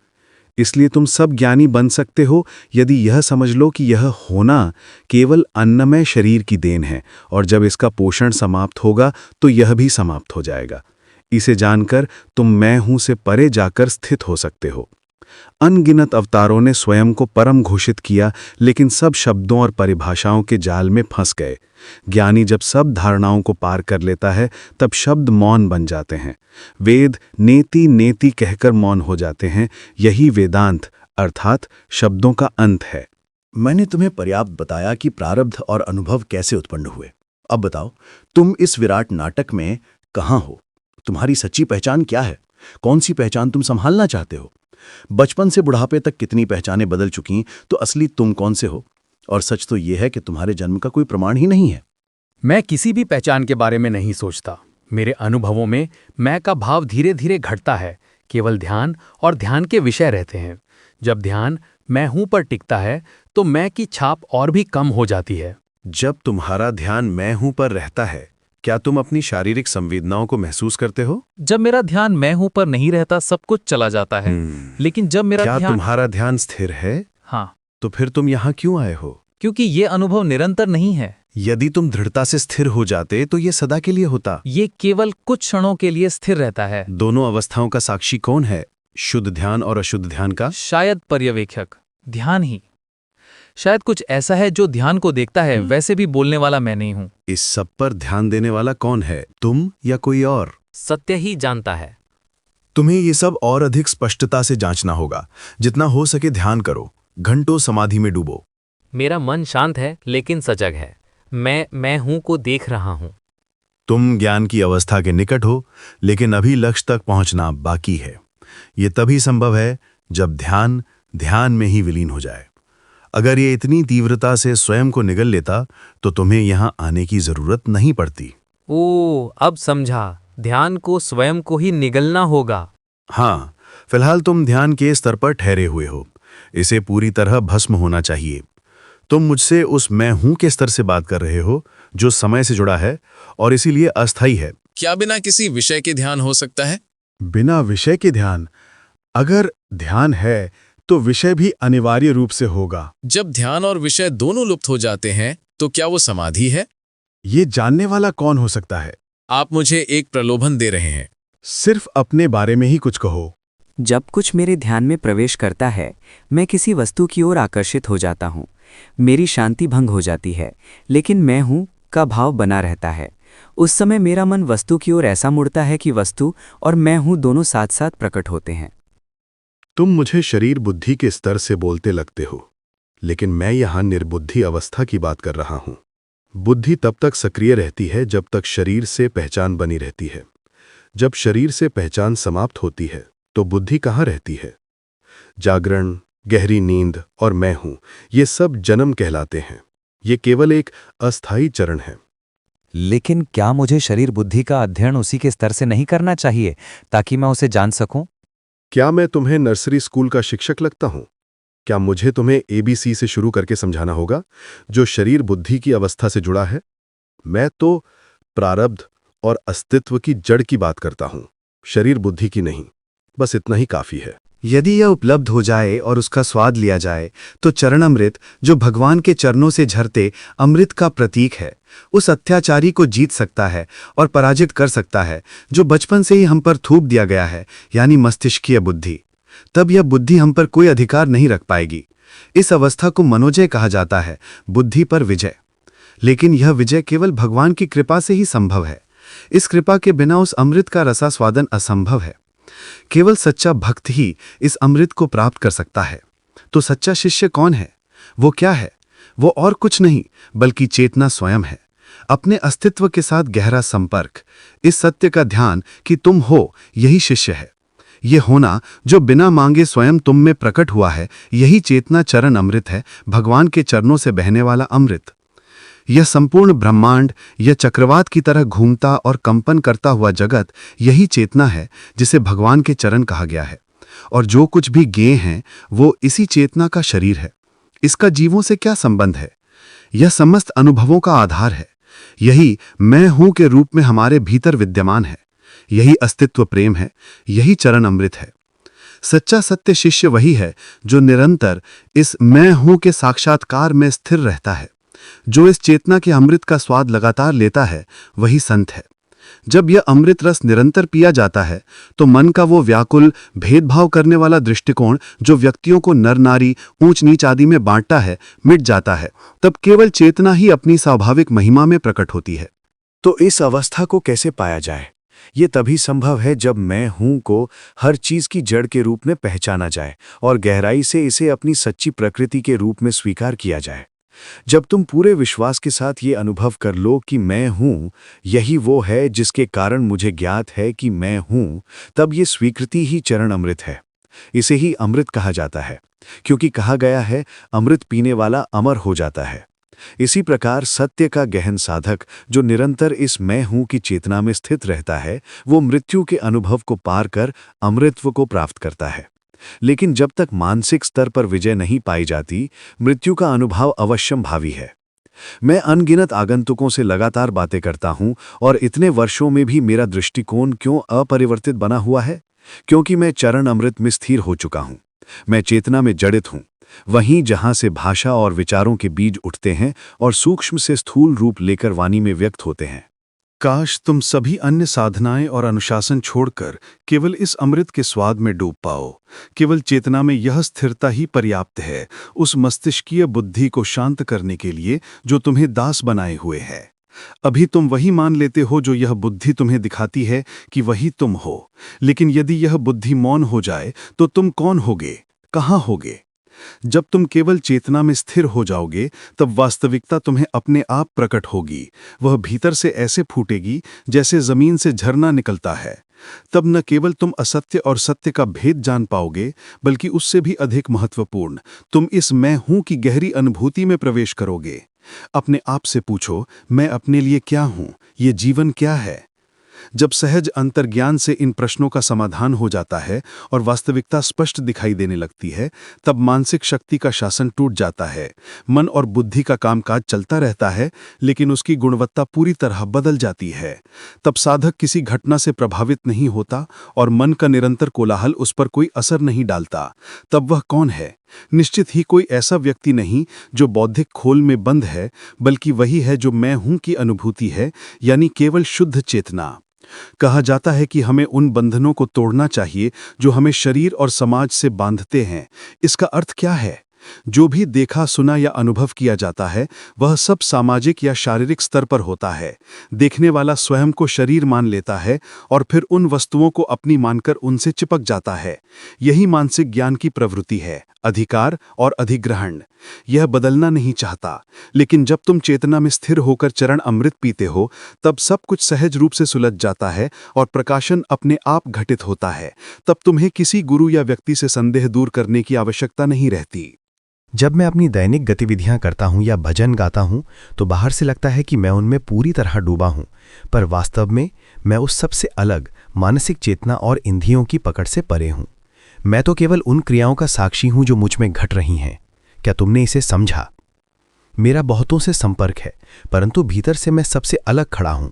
इसलिए तुम सब ज्ञानी बन सकते हो यदि यह समझ लो कि यह होना केवल अन्नमय शरीर की देन है और जब इसका पोषण समाप्त होगा तो यह भी समाप्त हो जाएगा। इसे जानकर तुम मैं हूं से परे जाकर स्थित हो सकते हो। अनगिनत अवतारों ने स्वयं को परम घोषित किया, लेकिन सब शब्दों और परिभाषाओं के जाल में फंस गए। ज्ञानी जब सब धारणाओं को पार कर लेता है तब शब्द मौन बन जाते हैं। वेद नेति नेति कहकर मौन हो जाते हैं। यही वेदांत अर्थात शब्दों का अंत है। मैंने तुम्हें पर्याप्त बताया कि प्रारब्ध और अनुभव कैसे उत्पन्न हुए। अब बताओ, तुम इस विराट नाटक में कहाँ हो? तुम्हारी सच्ची पहचान क्या है? कौन सी पहचान तुम संभालना चाहते हो? बचपन से बुढ़ापे तक कितनी पहचानें बदल चुकी, तो असली तुम कौन से हो? और सच तो यह है कि तुम्हारे जन्म का कोई प्रमाण ही नहीं है। मैं किसी भी पहचान के बारे में नहीं सोचता। मेरे अनुभवों में मैं का भाव धीरे धीरे घटता है। केवल ध्यान और ध्यान के विषय रहते हैं। जब ध्यान मैं हूं पर टिकता है तो मैं की छाप और भी कम हो जाती है। जब तुम्हारा ध्यान मैं हूं पर रहता है, क्या तुम अपनी शारीरिक संवेदनाओं को महसूस करते हो? जब मेरा ध्यान मैं हूं पर नहीं रहता, सब कुछ चला जाता है। लेकिन जब मेरा क्या ध्यान तुम्हारा ध्यान स्थिर है? हाँ, तो फिर तुम यहाँ क्यों आए हो? क्योंकि ये अनुभव निरंतर नहीं है। यदि तुम दृढ़ता से स्थिर हो जाते तो ये सदा के लिए होता। ये केवल कुछ क्षणों के लिए स्थिर रहता है। दोनों अवस्थाओं का साक्षी कौन है? शुद्ध ध्यान और अशुद्ध ध्यान का? शायद पर्यवेक्षक, ध्यान ही। शायद कुछ ऐसा है जो ध्यान को देखता है, वैसे भी बोलने वाला मैं नहीं हूं। इस सब पर ध्यान देने वाला कौन है, तुम या कोई और? सत्य ही जानता है। तुम्हें ये सब और अधिक स्पष्टता से जांचना होगा। जितना हो सके ध्यान करो, घंटों समाधि में डूबो। मेरा मन शांत है लेकिन सजग है। मैं हूं को देख रहा हूं। तुम ज्ञान की अवस्था के निकट हो, लेकिन अभी लक्ष्य तक पहुंचना बाकी है। ये तभी संभव है जब ध्यान ध्यान में ही विलीन हो जाए। अगर ये इतनी तीव्रता से स्वयं को निगल लेता तो तुम्हें यहाँ आने की जरूरत नहीं पड़ती। ओह, अब समझा। ध्यान को स्वयं को ही निगलना होगा। हाँ, फिलहाल तुम ध्यान के स्तर पर ठहरे हुए हो। इसे पूरी तरह भस्म होना चाहिए। तुम मुझसे उस मैं हूं के स्तर से बात कर रहे हो जो समय से जुड़ा है और इसीलिए अस्थायी है। क्या बिना किसी विषय के ध्यान हो सकता है? बिना विषय के ध्यान? अगर ध्यान है तो विषय भी अनिवार्य रूप से होगा। जब ध्यान और विषय दोनों लुप्त हो जाते हैं तो क्या वो समाधि है? ये जानने वाला कौन हो सकता है? आप मुझे एक प्रलोभन दे रहे हैं। सिर्फ अपने बारे में ही कुछ कहो। जब कुछ मेरे ध्यान में प्रवेश करता है, मैं किसी वस्तु की ओर आकर्षित हो जाता हूँ। मेरी शांति भंग हो जाती है, लेकिन मैं हूँ का भाव बना रहता है। उस समय मेरा मन वस्तु की ओर ऐसा मुड़ता है कि वस्तु और मैं हूं दोनों साथ साथ प्रकट होते हैं। तुम मुझे शरीर बुद्धि के स्तर से बोलते लगते हो, लेकिन मैं यहां निर्बुद्धि अवस्था की बात कर रहा हूं। बुद्धि तब तक सक्रिय रहती है जब तक शरीर से पहचान बनी रहती है। जब शरीर से पहचान समाप्त होती है तो बुद्धि कहाँ रहती है? जागरण, गहरी नींद और मैं हूं, ये सब जन्म कहलाते हैं। ये केवल एक अस्थायी चरण है। लेकिन क्या मुझे शरीर बुद्धि का अध्ययन उसी के स्तर से नहीं करना चाहिए ताकि मैं उसे जान सकूं? क्या मैं तुम्हें नर्सरी स्कूल का शिक्षक लगता हूं? क्या मुझे तुम्हें ABC से शुरू करके समझाना होगा, जो शरीर बुद्धि की अवस्था से जुड़ा है? मैं तो प्रारब्ध और अस्तित्व की जड़ की बात करता हूं, शरीर बुद्धि की नहीं। बस इतना ही काफी है। यदि यह उपलब्ध हो जाए और उसका स्वाद लिया जाए तो चरणामृत, जो भगवान के चरणों से झरते अमृत का प्रतीक है, उस अत्याचारी को जीत सकता है और पराजित कर सकता है जो बचपन से ही हम पर थूप दिया गया है, यानी मस्तिष्कीय बुद्धि। तब यह बुद्धि हम पर कोई अधिकार नहीं रख पाएगी। इस अवस्था को मनोजय कहा जाता है, बुद्धि पर विजय। लेकिन यह विजय केवल भगवान की कृपा से ही संभव है। इस कृपा के बिना उस अमृत का रसास्वादन असंभव है। केवल सच्चा भक्त ही इस अमृत को प्राप्त कर सकता है। तो सच्चा शिष्य कौन है? वो क्या है? वो और कुछ नहीं बल्कि चेतना स्वयं है। अपने अस्तित्व के साथ गहरा संपर्क, इस सत्य का ध्यान कि तुम हो, यही शिष्य है। ये होना जो बिना मांगे स्वयं तुम में प्रकट हुआ है, यही चेतना चरण अमृत है, भगवान के चरणों से बहने वाला अमृत। यह संपूर्ण ब्रह्मांड, यह चक्रवात की तरह घूमता और कंपन करता हुआ जगत, यही चेतना है जिसे भगवान के चरण कहा गया है। और जो कुछ भी ज्ञेय हैं वो इसी चेतना का शरीर है। इसका जीवों से क्या संबंध है? यह समस्त अनुभवों का आधार है। यही मैं हूं के रूप में हमारे भीतर विद्यमान है। यही अस्तित्व प्रेम है, यही चरण अमृत है। सच्चा सत्य शिष्य वही है जो निरंतर इस मैं हूं के साक्षात्कार में स्थिर रहता है। जो इस चेतना के अमृत का स्वाद लगातार लेता है, वही संत है। जब यह अमृत रस निरंतर पिया जाता है तो मन का वो व्याकुल, भेदभाव करने वाला दृष्टिकोण जो व्यक्तियों को नर नारी, ऊंच नीच आदि में बांटता है, मिट जाता है। तब केवल चेतना ही अपनी स्वाभाविक महिमा में प्रकट होती है। तो इस अवस्था को कैसे पाया जाए? ये तभी संभव है जब मैं हूं को हर चीज की जड़ के रूप में पहचाना जाए और गहराई से इसे अपनी सच्ची प्रकृति के रूप में स्वीकार किया जाए। जब तुम पूरे विश्वास के साथ ये अनुभव कर लो कि मैं हूं, यही वो है जिसके कारण मुझे ज्ञात है कि मैं हूं, तब ये स्वीकृति ही चरण अमृत है। इसे ही अमृत कहा जाता है, क्योंकि कहा गया है अमृत पीने वाला अमर हो जाता है। इसी प्रकार सत्य का गहन साधक जो निरंतर इस मैं हूं की चेतना में स्थित रहता है, वो मृत्यु के अनुभव को पार कर अमृतत्व को प्राप्त करता है। लेकिन जब तक मानसिक स्तर पर विजय नहीं पाई जाती, मृत्यु का अनुभव अवश्यम भावी है। मैं अनगिनत आगंतुकों से लगातार बातें करता हूं और इतने वर्षों में भी मेरा दृष्टिकोण क्यों अपरिवर्तित बना हुआ है? क्योंकि मैं चरण अमृत में स्थिर हो चुका हूं। मैं चेतना में जड़ित हूं, वहीं जहां से भाषा और विचारों के बीज उठते हैं और सूक्ष्म से स्थूल रूप लेकर वाणी में व्यक्त होते हैं। काश तुम सभी अन्य साधनाएं और अनुशासन छोड़कर केवल इस अमृत के स्वाद में डूब पाओ। केवल चेतना में यह स्थिरता ही पर्याप्त है उस मस्तिष्कीय बुद्धि को शांत करने के लिए जो तुम्हें दास बनाए हुए है। अभी तुम वही मान लेते हो जो यह बुद्धि तुम्हें दिखाती है कि वही तुम हो। लेकिन यदि यह बुद्धि मौन हो जाए तो तुम कौन होगे, कहाँ होगे? जब तुम केवल चेतना में स्थिर हो जाओगे तब वास्तविकता तुम्हें अपने आप प्रकट होगी। वह भीतर से ऐसे फूटेगी जैसे जमीन से झरना निकलता है। तब न केवल तुम असत्य और सत्य का भेद जान पाओगे, बल्कि उससे भी अधिक महत्वपूर्ण, तुम इस मैं हूं की गहरी अनुभूति में प्रवेश करोगे। अपने आप से पूछो, मैं अपने लिए क्या हूं? ये जीवन क्या है? जब सहज अंतर्ज्ञान से इन प्रश्नों का समाधान हो जाता है और वास्तविकता स्पष्ट दिखाई देने लगती है, तब मानसिक शक्ति का शासन टूट जाता है। मन और बुद्धि का कामकाज चलता रहता है, लेकिन उसकी गुणवत्ता पूरी तरह बदल जाती है। तब साधक किसी घटना से प्रभावित नहीं होता और मन का निरंतर कोलाहल उस पर कोई असर नहीं डालता। तब वह कौन है? निश्चित ही कोई ऐसा व्यक्ति नहीं जो बौद्धिक खोल में बंद है, बल्कि वही है जो मैं हूं की अनुभूति है, यानी केवल शुद्ध चेतना। कहा जाता है कि हमें उन बंधनों को तोड़ना चाहिए जो हमें शरीर और समाज से बांधते हैं। इसका अर्थ क्या है? जो भी देखा सुना या अनुभव किया जाता है वह सब सामाजिक या शारीरिक स्तर पर होता है। देखने वाला स्वयं को शरीर मान लेता है और फिर उन वस्तुओं को अपनी मानकर उनसे चिपक जाता है। यही मानसिक ज्ञान की प्रवृत्ति है, अधिकार और अधिग्रहण। यह बदलना नहीं चाहता, लेकिन जब तुम चेतना में स्थिर होकर चरण अमृत पीते हो तब सब कुछ सहज रूप से सुलझ जाता है और प्रकाशन अपने आप घटित होता है। तब तुम्हें किसी गुरु या व्यक्ति से संदेह दूर करने की आवश्यकता नहीं रहती। जब मैं अपनी दैनिक गतिविधियां करता हूं या भजन गाता हूं तो बाहर से लगता है कि मैं उनमें पूरी तरह डूबा हूं, पर वास्तव में मैं उस सबसे अलग मानसिक चेतना और इंद्रियों की पकड़ से परे हूं। मैं तो केवल उन क्रियाओं का साक्षी हूं जो मुझ में घट रही हैं। क्या तुमने इसे समझा? मेरा बहुतों से संपर्क है, परंतु भीतर से मैं सबसे अलग खड़ा हूं।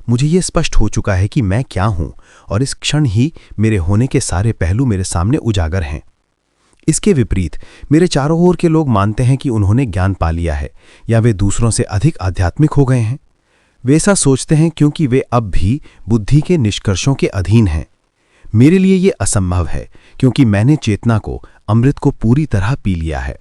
मुझे ये स्पष्ट हो चुका है कि मैं क्या हूं और इस क्षण ही मेरे होने के सारे पहलू मेरे सामने उजागर हैं। इसके विपरीत मेरे चारों ओर के लोग मानते हैं कि उन्होंने ज्ञान पा लिया है या वे दूसरों से अधिक आध्यात्मिक हो गए हैं। वे ऐसा सोचते हैं क्योंकि वे अब भी बुद्धि के निष्कर्षों के अधीन हैं। मेरे लिए ये असंभव है क्योंकि मैंने चेतना को, अमृत को पूरी तरह पी लिया है।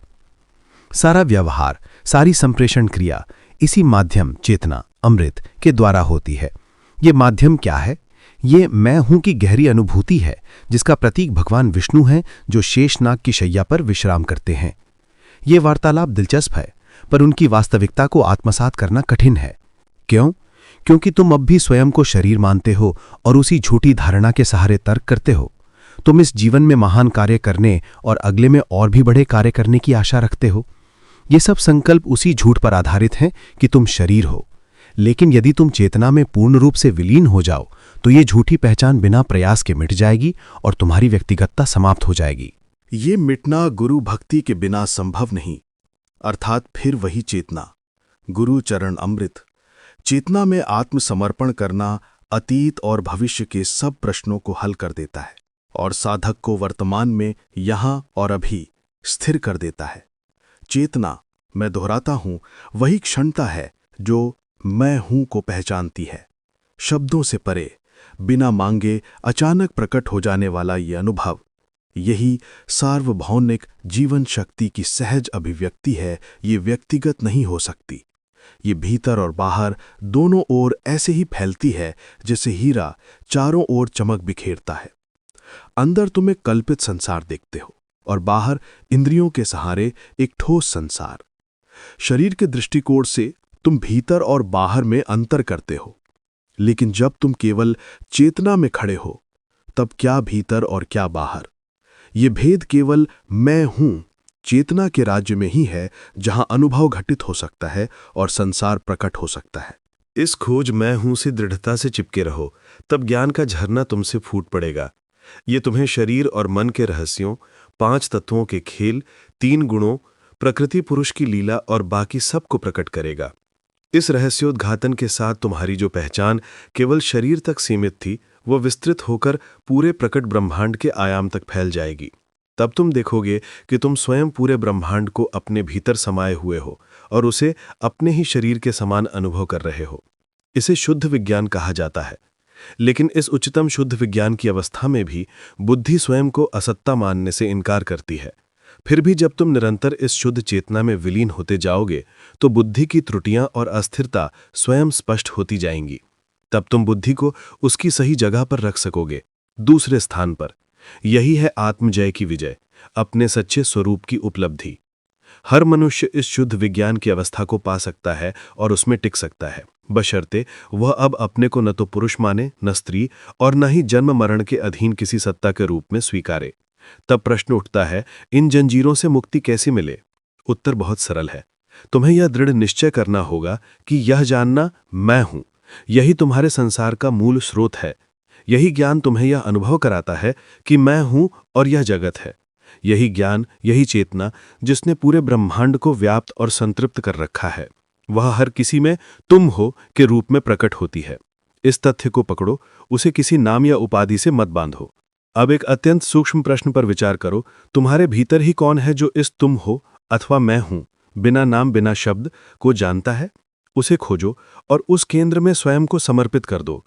सारा व्यवहार, सारी संप्रेषण क्रिया इसी माध्यम चेतना, अमृत के द्वारा होती है। ये माध्यम क्या है? ये मैं हूं की गहरी अनुभूति है, जिसका प्रतीक भगवान विष्णु हैं जो शेषनाग की शैया पर विश्राम करते हैं। ये वार्तालाप दिलचस्प है, पर उनकी वास्तविकता को आत्मसात करना कठिन है। क्यों? क्योंकि तुम अब भी स्वयं को शरीर मानते हो और उसी झूठी धारणा के सहारे तर्क करते हो। तुम इस जीवन में महान कार्य करने और अगले में और भी बड़े कार्य करने की आशा रखते हो। ये सब संकल्प उसी झूठ पर आधारित हैं कि तुम शरीर हो। लेकिन यदि तुम चेतना में पूर्ण रूप से विलीन हो जाओ तो ये झूठी पहचान बिना प्रयास के मिट जाएगी और तुम्हारी व्यक्तिगतता समाप्त हो जाएगी। ये मिटना गुरु भक्ति के बिना संभव नहीं, अर्थात फिर वही चेतना, गुरु चरण अमृत। चेतना में आत्मसमर्पण करना अतीत और भविष्य के सब प्रश्नों को हल कर देता है और साधक को वर्तमान में यहाँ और अभी स्थिर कर देता है। चेतना, मैं दोहराता हूं, वही क्षणता है जो मैं हूं को पहचानती है। शब्दों से परे, बिना मांगे अचानक प्रकट हो जाने वाला ये अनुभव, यही सार्वभौमिक जीवन शक्ति की सहज अभिव्यक्ति है। ये व्यक्तिगत नहीं हो सकती। ये भीतर और बाहर दोनों ओर ऐसे ही फैलती है जैसे हीरा चारों ओर चमक बिखेरता है। अंदर तुम एक कल्पित संसार देखते हो और बाहर इंद्रियों के सहारे एक ठोस संसार। शरीर के दृष्टिकोण से तुम भीतर और बाहर में अंतर करते हो, लेकिन जब तुम केवल चेतना में खड़े हो तब क्या भीतर और क्या बाहर, ये भेद केवल मैं हूं चेतना के राज्य में ही है, जहां अनुभव घटित हो सकता है और संसार प्रकट हो सकता है। इस खोज मैं हूं से दृढ़ता से चिपके रहो, तब ज्ञान का झरना तुमसे फूट पड़ेगा। ये तुम्हें शरीर और मन के रहस्यों, 5 तत्वों के खेल, 3 गुणों, प्रकृति पुरुष की लीला और बाकी सब को प्रकट करेगा। इस रहस्योद्घाटन के साथ तुम्हारी जो पहचान केवल शरीर तक सीमित थी, वह विस्तृत होकर पूरे प्रकट ब्रह्मांड के आयाम तक फैल जाएगी। तब तुम देखोगे कि तुम स्वयं पूरे ब्रह्मांड को अपने भीतर समाये हुए हो और उसे अपने ही शरीर के समान अनुभव कर रहे हो। इसे शुद्ध विज्ञान कहा जाता है। लेकिन इस उच्चतम शुद्ध विज्ञान की अवस्था में भी बुद्धि स्वयं को असत्ता मानने से इनकार करती है। फिर भी जब तुम निरंतर इस शुद्ध चेतना में विलीन होते जाओगे तो बुद्धि की त्रुटियां और अस्थिरता स्वयं स्पष्ट होती जाएंगी। तब तुम बुद्धि को उसकी सही जगह पर रख सकोगे, दूसरे स्थान पर। यही है आत्मजय की विजय, अपने सच्चे स्वरूप की उपलब्धि। हर मनुष्य इस शुद्ध विज्ञान की अवस्था को पा सकता है और उसमें टिक सकता है, बशर्ते वह अब अपने को न तो पुरुष माने, न स्त्री, और न ही जन्म मरण के अधीन किसी सत्ता के रूप में स्वीकारे। तब प्रश्न उठता है, इन जंजीरों से मुक्ति कैसे मिले? उत्तर बहुत सरल है। तुम्हें यह दृढ़ निश्चय करना होगा कि यह जानना मैं हूं, यही तुम्हारे संसार का मूल स्रोत है। यही ज्ञान तुम्हें यह अनुभव कराता है कि मैं हूं और यह जगत है। यही ज्ञान, यही चेतना जिसने पूरे ब्रह्मांड को व्याप्त और संतृप्त कर रखा है, वह हर किसी में तुम हो के रूप में प्रकट होती है। इस तथ्य को पकड़ो, उसे किसी नाम या उपाधि से मत बांधो। अब एक अत्यंत सूक्ष्म प्रश्न पर विचार करो, तुम्हारे भीतर ही कौन है जो इस तुम हो अथवा मैं हूं बिना नाम बिना शब्द को जानता है? उसे खोजो और उस केंद्र में स्वयं को समर्पित कर दो।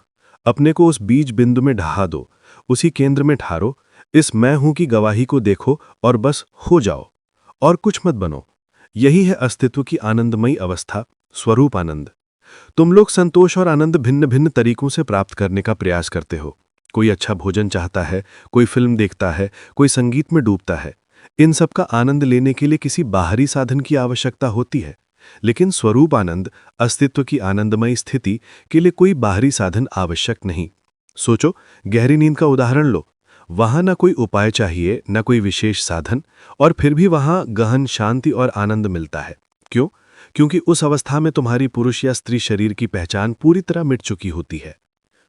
अपने को उस बीज बिंदु में ढहा दो, उसी केंद्र में ठहरो, इस मैं हूं की गवाही को देखो और बस हो जाओ। और कुछ मत बनो। यही है अस्तित्व की आनंदमयी अवस्था, स्वरूप आनंद। तुम लोग संतोष और आनंद भिन्न भिन्न तरीकों से प्राप्त करने का प्रयास करते हो। कोई अच्छा भोजन चाहता है, कोई फिल्म देखता है, कोई संगीत में डूबता है। इन सब का आनंद लेने के लिए किसी बाहरी साधन की आवश्यकता होती है, लेकिन स्वरूप आनंद, अस्तित्व की आनंदमयी स्थिति के लिए कोई बाहरी साधन आवश्यक नहीं। सोचो, गहरी नींद का उदाहरण लो। वहां न कोई उपाय चाहिए, न कोई विशेष साधन, और फिर भी वहां गहन शांति और आनंद मिलता है। क्यों? क्योंकि उस अवस्था में तुम्हारी पुरुष या स्त्री शरीर की पहचान पूरी तरह मिट चुकी होती है।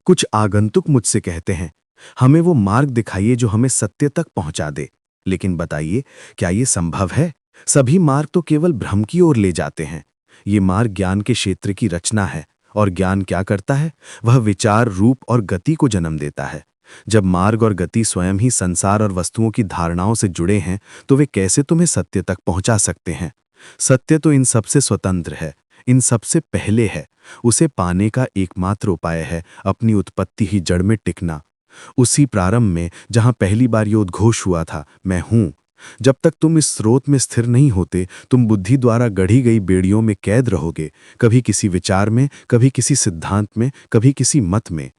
कुछ आगंतुक मुझसे कहते हैं, हमें वो मार्ग दिखाइए जो हमें सत्य तक पहुंचा दे। लेकिन बताइए, क्या ये संभव है? सभी मार्ग तो केवल भ्रम की ओर ले जाते हैं। ये मार्ग ज्ञान के क्षेत्र की रचना है, और ज्ञान क्या करता है? वह विचार, रूप और गति को जन्म देता है। जब मार्ग और गति स्वयं ही संसार और वस्तुओं की धारणाओं से जुड़े हैं, तो वे कैसे तुम्हें सत्य तक पहुंचा सकते हैं? सत्य तो इन सबसे स्वतंत्र है, इन सबसे पहले है। उसे पाने का एकमात्र उपाय है अपनी उत्पत्ति ही जड़ में टिकना। उसी प्रारंभ में जहां पहली बार ये उद्घोष हुआ था, मैं हूं। जब तक तुम इस स्रोत में स्थिर नहीं होते, तुम बुद्धि द्वारा गढ़ी गई बेड़ियों में कैद रहोगे, कभी किसी विचार में, कभी किसी सिद्धांत में, कभी किसी मत में।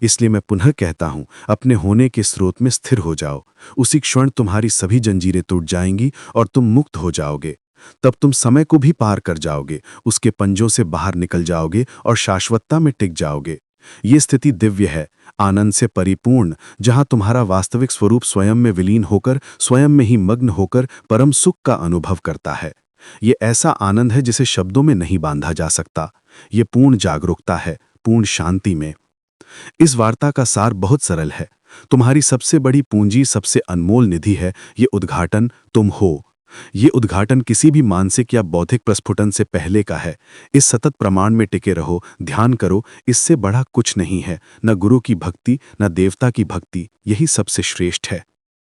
इसलिए मैं पुनः कहता हूं, अपने होने के स्रोत में स्थिर हो जाओ। उसी क्षण तुम्हारी सभी जंजीरें टूट जाएंगी और तुम मुक्त हो जाओगे। तब तुम समय को भी पार कर जाओगे, उसके पंजों से बाहर निकल जाओगे और शाश्वतता में टिक जाओगे। ये स्थिति दिव्य है, आनंद से परिपूर्ण, जहां तुम्हारा वास्तविक स्वरूप स्वयं में विलीन होकर, स्वयं में ही मग्न होकर परम सुख का अनुभव करता है। ये ऐसा आनंद है जिसे शब्दों में नहीं बांधा जा सकता। ये पूर्ण जागरूकता है, पूर्ण शांति में। इस वार्ता का सार बहुत सरल है। तुम्हारी सबसे बड़ी पूंजी, सबसे अनमोल निधि है ये उद्घाटन, तुम हो। ये उद्घाटन किसी भी मानसिक या बौद्धिक प्रस्फुटन से पहले का है। इस सतत प्रमाण में टिके रहो, ध्यान करो। इससे बड़ा कुछ नहीं है, न गुरु की भक्ति, न देवता की भक्ति। यही सबसे श्रेष्ठ है।